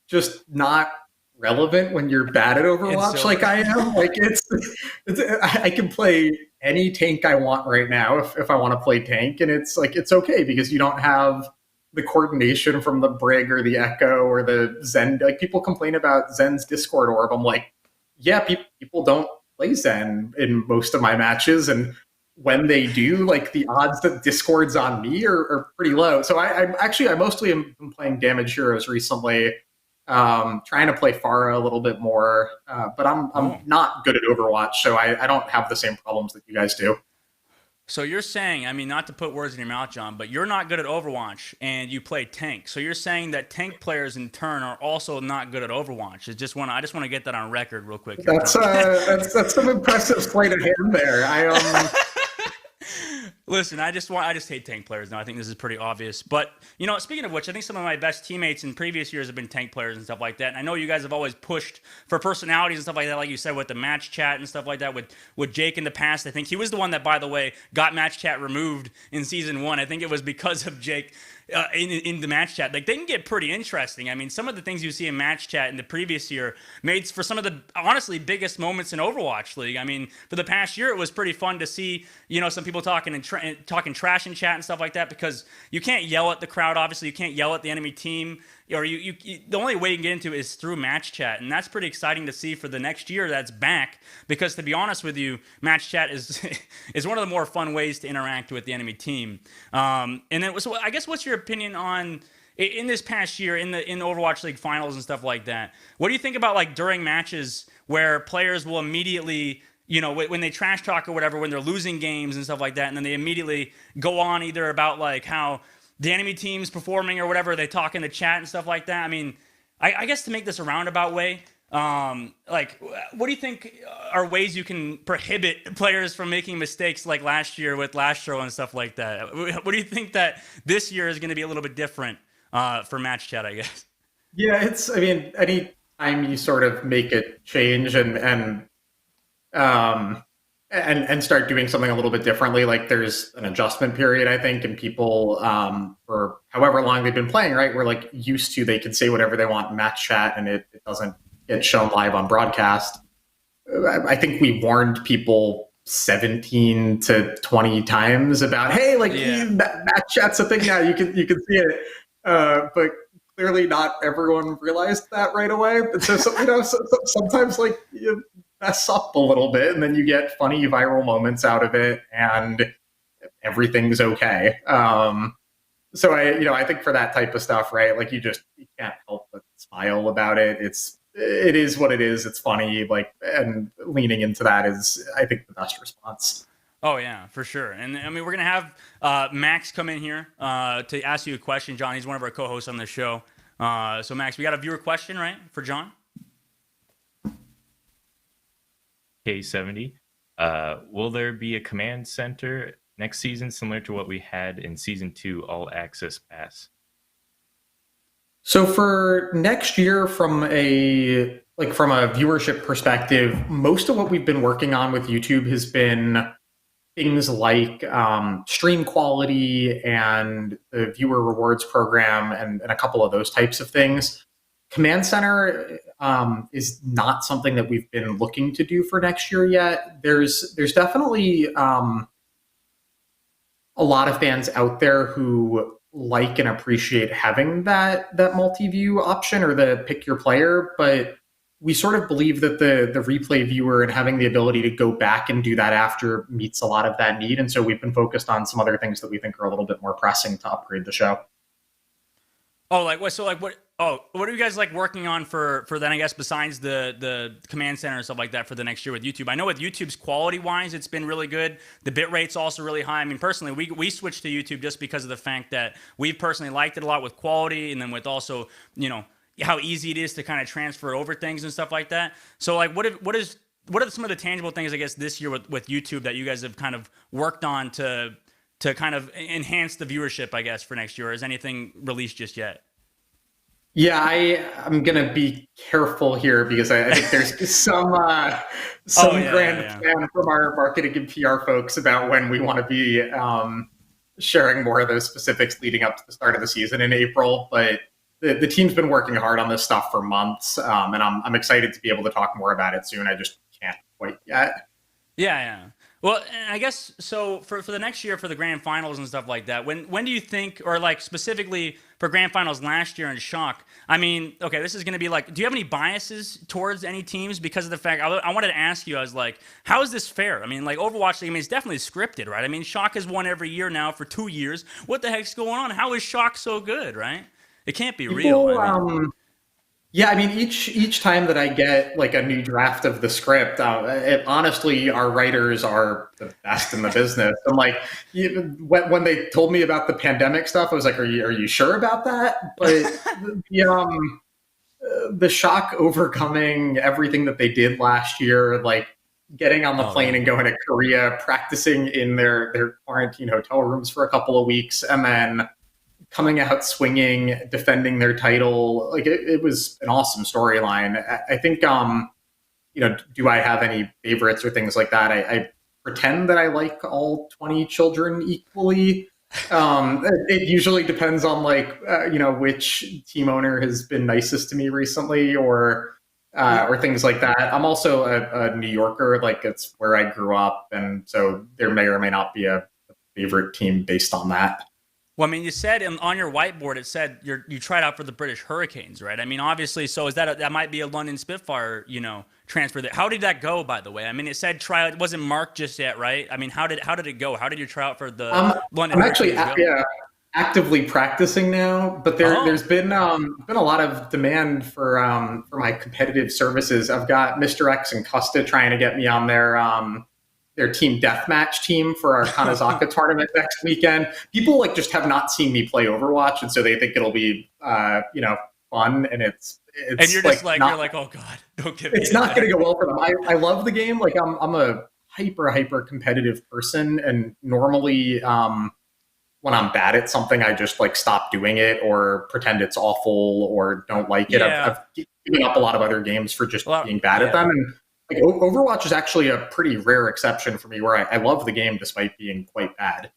just not relevant when you're bad at Overwatch like I am. Like, I can play any tank I want right now if I want to play tank, and it's like it's okay because you don't have the coordination from the Brig or the Echo or the Zen. Like, people complain about Zen's Discord orb. I'm like, yeah, people don't play Zen in most of my matches, and when they do, like the odds that Discord's on me are pretty low. So I mostly am playing damage heroes recently, trying to play Pharah a little bit more, but I'm not good at Overwatch, so I don't have the same problems that you guys do. So you're saying, I mean, not to put words in your mouth, John, but you're not good at Overwatch and you play tank. So you're saying that tank players in turn are also not good at Overwatch. I just want to get that on record real quick. That's some impressive sleight of hand there. Listen, I just hate tank players now. I think this is pretty obvious. But, you know, speaking of which, I think some of my best teammates in previous years have been tank players and stuff like that. And I know you guys have always pushed for personalities and stuff like that, like you said, with the match chat and stuff like that with Jake in the past. I think he was the one that, by the way, got match chat removed in Season 1. I think it was because of Jake in the match chat. Like, they can get pretty interesting. I mean, some of the things you see in match chat in the previous year made for some of the, honestly, biggest moments in Overwatch League. I mean, for the past year, it was pretty fun to see, you know, some people talking trash in chat and stuff like that, because you can't yell at the crowd. Obviously, you can't yell at the enemy team, or you the only way you can get into it is through match chat, and that's pretty exciting to see for the next year that's back, because to be honest with you, match chat is is one of the more fun ways to interact with the enemy team. And then, so I guess, what's your opinion on in this past year in the Overwatch League finals and stuff like that? What do you think about, like, during matches where players will immediately, you know, when they trash talk or whatever, when they're losing games and stuff like that, and then they immediately go on either about like how the enemy team's performing or whatever, they talk in the chat and stuff like that? I mean, I guess to make this a roundabout way, like, what do you think are ways you can prohibit players from making mistakes like last year with Lastro and stuff like that? What do you think that this year is going to be a little bit different for match chat, I guess? Yeah, I mean, any time you sort of make a change and start doing something a little bit differently, like there's an adjustment period, I think, and people, for however long they've been playing, right, we're like used to, they can say whatever they want in match chat and it doesn't get shown live on broadcast. I think we warned people 17 to 20 times about, hey, like, match chat's a thing now, you can see it, but clearly not everyone realized that right away. But so you know, sometimes, like, you mess up a little bit and then you get funny viral moments out of it and everything's okay. So I think for that type of stuff, right, like, you can't help but smile about it. It is what it is. It's funny, like, and leaning into that is, I think, the best response. Oh, yeah, for sure. And I mean, we're going to have Max come in here to ask you a question, John. He's one of our co-hosts on the show. So Max, we got a viewer question, right, for John? K70. Will there be a command center next season similar to what we had in Season 2 All Access Pass? So for next year, from a viewership perspective, most of what we've been working on with YouTube has been things like stream quality and the viewer rewards program and a couple of those types of things. Command Center is not something that we've been looking to do for next year yet. There's definitely a lot of fans out there who like and appreciate having that multi-view option or the pick your player, but we sort of believe that the replay viewer and having the ability to go back and do that after meets a lot of that need. And so we've been focused on some other things that we think are a little bit more pressing to upgrade the show. Oh, like what? So like what? Oh, what are you guys like working on for then? I guess besides the command center and stuff like that for the next year with YouTube. I know with YouTube's quality wise, it's been really good. The bit rate's also really high. I mean, personally, we switched to YouTube just because of the fact that we've personally liked it a lot with quality, and then with also how easy it is to kind of transfer over things and stuff like that. So like, what are some of the tangible things I guess this year with YouTube that you guys have kind of worked on to kind of enhance the viewership, I guess, for next year? Or is anything released just yet? Yeah, I'm going to be careful here because I think there's some grand plan from our marketing and PR folks about when we want to be sharing more of those specifics leading up to the start of the season in April. But the team's been working hard on this stuff for months, and I'm excited to be able to talk more about it soon. I just can't quite yet. Yeah. Well, I guess so for the next year for the grand finals and stuff like that. When do you think, or like specifically for grand finals last year in Shock? I mean, okay, this is going to be like, do you have any biases towards any teams because of the fact? I wanted to ask you. I was like, how is this fair? I mean, like Overwatch. I mean, it's definitely scripted, right? I mean, Shock has won every year now for 2 years. What the heck's going on? How is Shock so good, right? It can't be real. Yeah, I mean, each time that I get like a new draft of the script, honestly, our writers are the best in the business. I'm like, when they told me about the pandemic stuff, I was like, are you sure about that? But the Shock overcoming everything that they did last year, like getting on the plane and going to Korea, practicing in their quarantine hotel rooms for a couple of weeks, and then coming out swinging, defending their title, like it was an awesome storyline. I think, do I have any favorites or things like that? I pretend that I like all 20 children equally. It usually depends on which team owner has been nicest to me recently or things like that. I'm also a New Yorker, like it's where I grew up. And so there may or may not be a favorite team based on that. Well, I mean, you said on your whiteboard, it said you tried out for the British Hurricanes, right? I mean, obviously, so is that might be a London Spitfire, transfer there. How did that go, by the way? I mean, it said try out. It wasn't marked just yet, right? I mean, how did it go? How did you try out for the London? I'm actually actively practicing now, but there's been a lot of demand for my competitive services. I've got Mr. X and Custa trying to get me on their team deathmatch team for our Kanazaka tournament next weekend. People just have not seen me play Overwatch, and so they think it'll be fun. And it's and you're just you're like, oh god, don't give me. It's not going to go well for them. I love the game. Like I'm a hyper competitive person, and normally when I'm bad at something, I just stop doing it or pretend it's awful or don't like it. Yeah. I've given up a lot of other games for just being bad at them. And Overwatch is actually a pretty rare exception for me where I love the game despite being quite bad.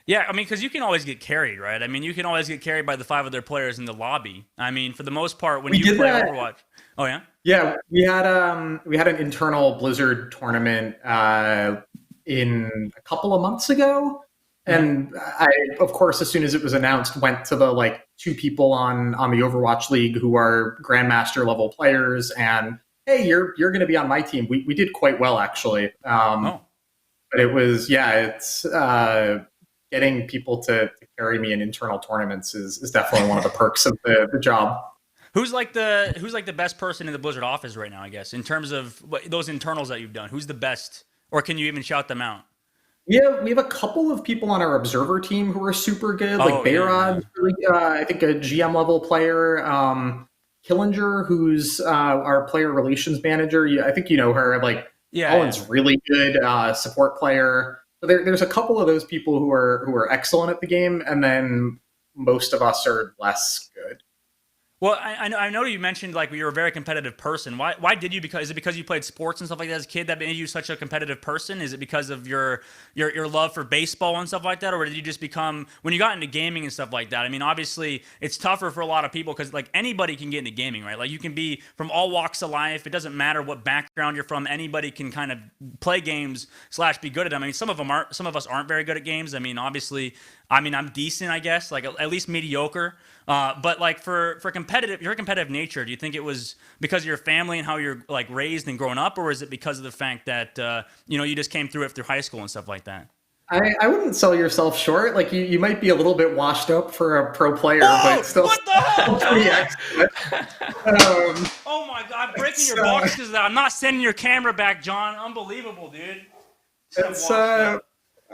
Yeah, I mean, because you can always get carried, right? I mean, you can always get carried by the 5 other players in the lobby. I mean, for the most part, when you play Overwatch. Oh, yeah? Yeah, we had an internal Blizzard tournament in a couple of months ago. And I, of course, as soon as it was announced, went to the 2 people on the Overwatch League who are Grandmaster level players and, hey, you're going to be on my team. We did quite well, actually. But it was, it's getting people to carry me in internal tournaments is definitely one of the perks of the job. Who's the best person in the Blizzard office right now, I guess, in terms of those internals that you've done? Who's the best, or can you even shout them out? Yeah, we have a couple of people on our observer team who are super good. Bayrod's really, I think, a GM level player. Killinger, who's our player relations manager. I think you know her. Owen's really good support player. So there's a couple of those people who are excellent at the game, and then most of us are less good. Well, I know you mentioned like you're a very competitive person. Why did you? Is it because you played sports and stuff like that as a kid that made you such a competitive person? Is it because of your love for baseball and stuff like that, or did you just become when you got into gaming and stuff like that? I mean, obviously it's tougher for a lot of people because like anybody can get into gaming, right? Like you can be from all walks of life. It doesn't matter what background you're from. Anybody can kind of play games / be good at them. I mean, some of us aren't very good at games. I mean, obviously, I'm decent, I guess, like at least mediocre. But like for your competitive nature, do you think it was because of your family and how you're like raised and grown up, or is it because of the fact that you just came through it through high school and stuff like that? I wouldn't sell yourself short. Like you might be a little bit washed up for a pro player, but still what the hell? pretty excellent. Oh my God, I'm breaking your box because I'm not sending your camera back, John. Unbelievable, dude.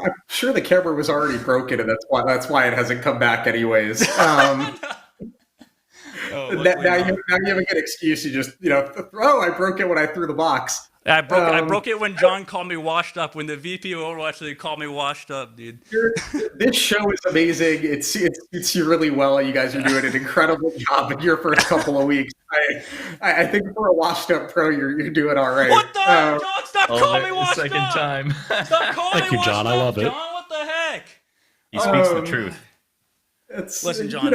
I'm sure the camera was already broken, and that's why it hasn't come back anyways. Now you have a good excuse. You just I broke it when I threw the box. I broke it when John called me washed up. When the VP of Overwatch League called me washed up, dude. This show is amazing. It suits you really well. You guys are doing an incredible job in your first couple of weeks. I think for a washed up pro, you're doing all right. What the heck, John? Stop calling me washed second up. Time. Stop calling Thank me you, John. washed I love up, it. John. What the heck? He speaks the truth. Listen, John.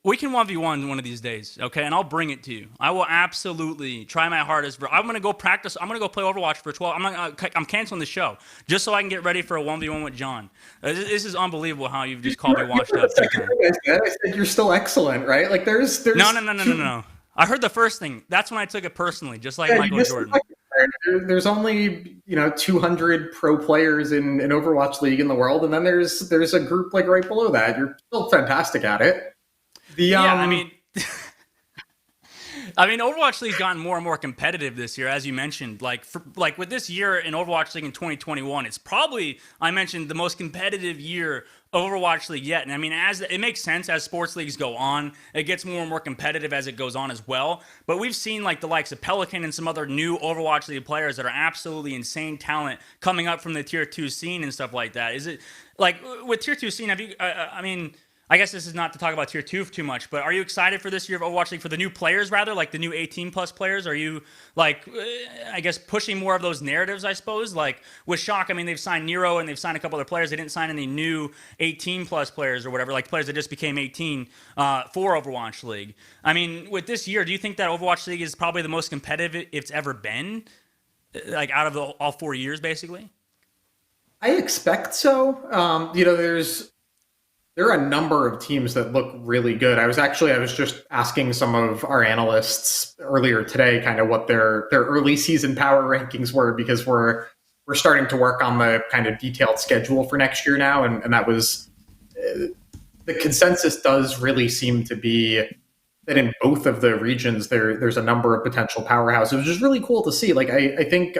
We can 1v1 one of these days, okay? And I'll bring it to you. I will absolutely try my hardest. I'm going to go practice. I'm going to go play Overwatch for 12. I'm canceling the show just so I can get ready for a 1v1 with John. This is unbelievable how you've just called me washed up. I said you're still excellent, right? Like there's No. I heard the first thing. That's when I took it personally, just like Michael Jordan. There's only 200 pro players in Overwatch League in the world, and then there's a group like right below that. You're still fantastic at it. Overwatch League's gotten more and more competitive this year, as you mentioned. Like with this year in Overwatch League in 2021, it's probably, I mentioned, the most competitive year Overwatch League yet. And I mean, as it makes sense as sports leagues go on, it gets more and more competitive as it goes on as well. But we've seen like the likes of Pelican and some other new Overwatch League players that are absolutely insane talent coming up from the tier 2 scene and stuff like that. Is it like with tier 2 scene? Have you? I guess this is not to talk about tier 2 too much, but are you excited for this year of Overwatch League for the new players, rather like the new 18 plus players? Are you like, I guess, pushing more of those narratives? I suppose like with Shock. I mean, they've signed Nero and they've signed a couple other players. They didn't sign any new 18 plus players or whatever, like players that just became 18 for Overwatch League. I mean, with this year, do you think that Overwatch League is probably the most competitive it's ever been, like out of all 4 years, basically? I expect so. There are a number of teams that look really good. I was just asking some of our analysts earlier today kind of what their early season power rankings were, because we're starting to work on the kind of detailed schedule for next year now, and that was the consensus does really seem to be that in both of the regions there's a number of potential powerhouses, which is really cool to see. Like I think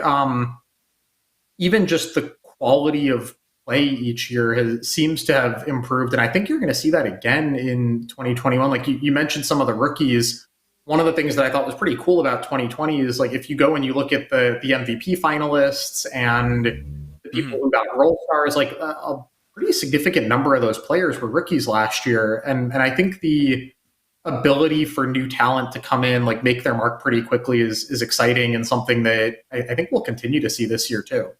even just the quality of play each year seems to have improved, and I think you're going to see that again in 2021. Like you mentioned some of the rookies. One of the things that I thought was pretty cool about 2020 is like if you go and you look at the MVP finalists and the people who got role stars, like a pretty significant number of those players were rookies last year, and I think the ability for new talent to come in, like make their mark pretty quickly is exciting, and something that I think we'll continue to see this year too.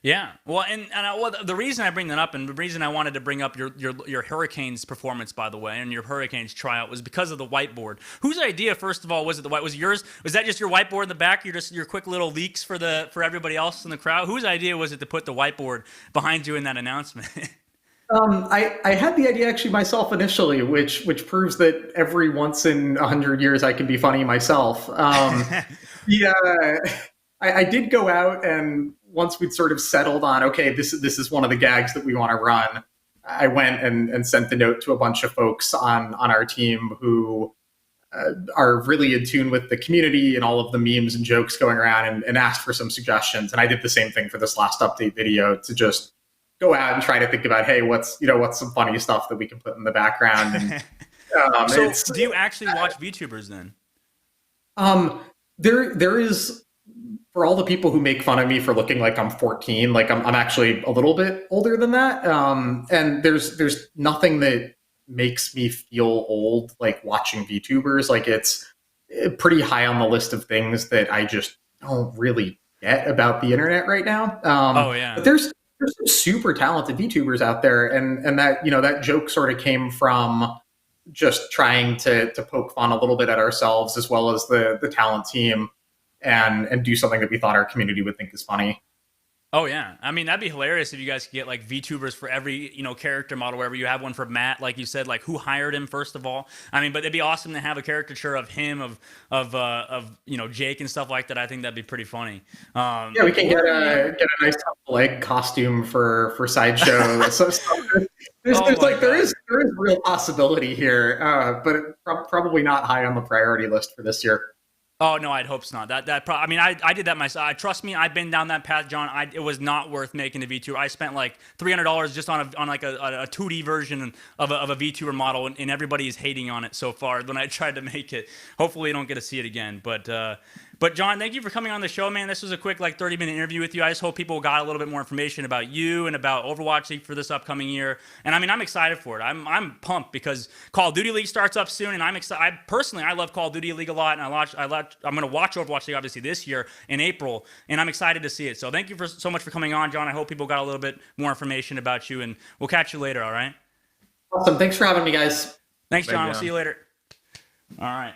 Yeah, well, the reason I bring that up, and the reason I wanted to bring up your Hurricanes performance, by the way, and your Hurricanes tryout, was because of the whiteboard. Whose idea, first of all, was it? Was it yours? Was that just your whiteboard in the back? Your quick little leaks for everybody else in the crowd? Whose idea was it to put the whiteboard behind you in that announcement? I had the idea actually myself initially, which proves that every once in 100 years I can be funny myself. I did go out, and once we'd sort of settled on, okay, this is one of the gags that we want to run, I went and sent the note to a bunch of folks on our team who are really in tune with the community and all of the memes and jokes going around, and asked for some suggestions. And I did the same thing for this last update video, to just go out and try to think about, hey, what's some funny stuff that we can put in the background. And so do you actually watch VTubers then? There is, for all the people who make fun of me for looking like I'm 14, like I'm actually a little bit older than that. And there's nothing that makes me feel old, like watching VTubers. Like it's pretty high on the list of things that I just don't really get about the internet right now. Oh yeah. But there's some super talented VTubers out there, and that, you know, that joke sort of came from just trying to poke fun a little bit at ourselves as well as the talent team, and do something that we thought our community would think is funny. Oh yeah, I mean that'd be hilarious if you guys could get like VTubers for every, you know, character model. Wherever you have one for Matt, like you said, like who hired him first of all. I mean, but it'd be awesome to have a caricature of him, of you know, Jake and stuff like that. I think that'd be pretty funny. Yeah, we can get a nice leg costume for sideshow. There is real possibility here, but probably not high on the priority list for this year. Oh no, I'd hope not. I mean, I did that myself. Trust me, I've been down that path, John. It was not worth making the VTuber. I spent like $300 just on like a 2D version of a VTuber model, and everybody is hating on it so far. When I tried to make it, hopefully, you don't get to see it again. But John, thank you for coming on the show, man. This was a quick like 30-minute interview with you. I just hope people got a little bit more information about you and about Overwatch League for this upcoming year. And I mean, I'm excited for it. I'm pumped because Call of Duty League starts up soon, and I'm excited. I love Call of Duty League a lot, and I'm going to watch Overwatch League obviously this year in April, and I'm excited to see it. So thank you so much for coming on, John. I hope people got a little bit more information about you, and we'll catch you later. All right. Awesome. Thanks for having me, guys. Thanks, John. We'll see you later. All right,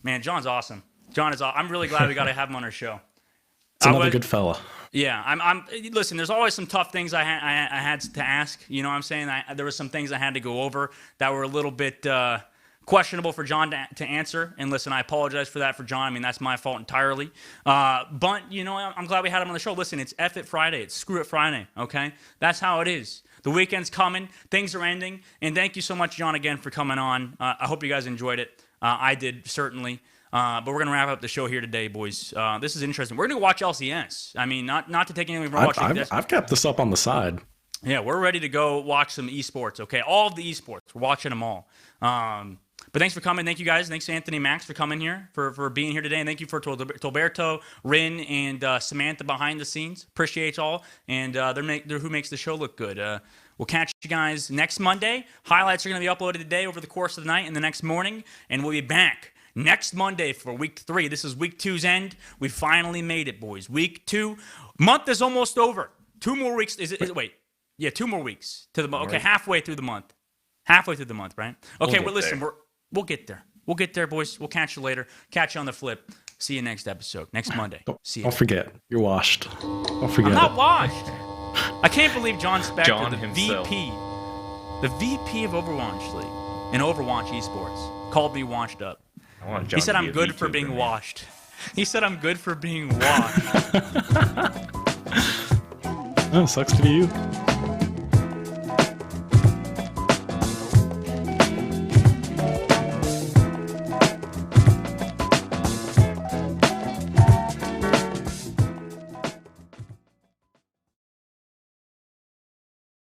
man. John's awesome. John is. I'm really glad we got to have him on our show. It's another good fella. Yeah, listen, there's always some tough things I had to ask. You know what I'm saying? There were some things I had to go over that were a little bit questionable for John to answer. And listen, I apologize for that for John. I mean, that's my fault entirely. But, you know, I'm glad we had him on the show. Listen, it's F It Friday. It's Screw It Friday, okay? That's how it is. The weekend's coming. Things are ending. And thank you so much, John, again, for coming on. I hope you guys enjoyed it. I did, certainly. But we're going to wrap up the show here today, boys. This is interesting. We're going to watch LCS. I mean, not to take anything from watching this. I've kept this up on the side. Yeah, we're ready to go watch some esports, okay? All of the esports. We're watching them all. But thanks for coming. Thank you, guys. Thanks to Anthony Max for coming here, for being here today. And thank you for Tolberto, Rin, and Samantha behind the scenes. Appreciate y'all. And they're who makes the show look good. We'll catch you guys next Monday. Highlights are going to be uploaded today over the course of the night and the next morning. And we'll be back next Monday for week 3. This is week 2's end. We finally made it, boys. Week 2. Month is almost over. 2 more weeks. Wait. Yeah, 2 more weeks to the month. Okay, halfway through the month. Halfway through the month, right? Okay, well, listen, we'll get there. We'll get there, boys. We'll catch you later. Catch you on the flip. See you next episode, next Monday. See you. Don't forget, you're washed. Don't forget. I'm not washed. I can't believe Jon Spector, John the himself. VP of Overwatch League and Overwatch Esports, called me washed up. He said I'm good for being washed. He said I'm good for being washed. Oh, sucks to be you.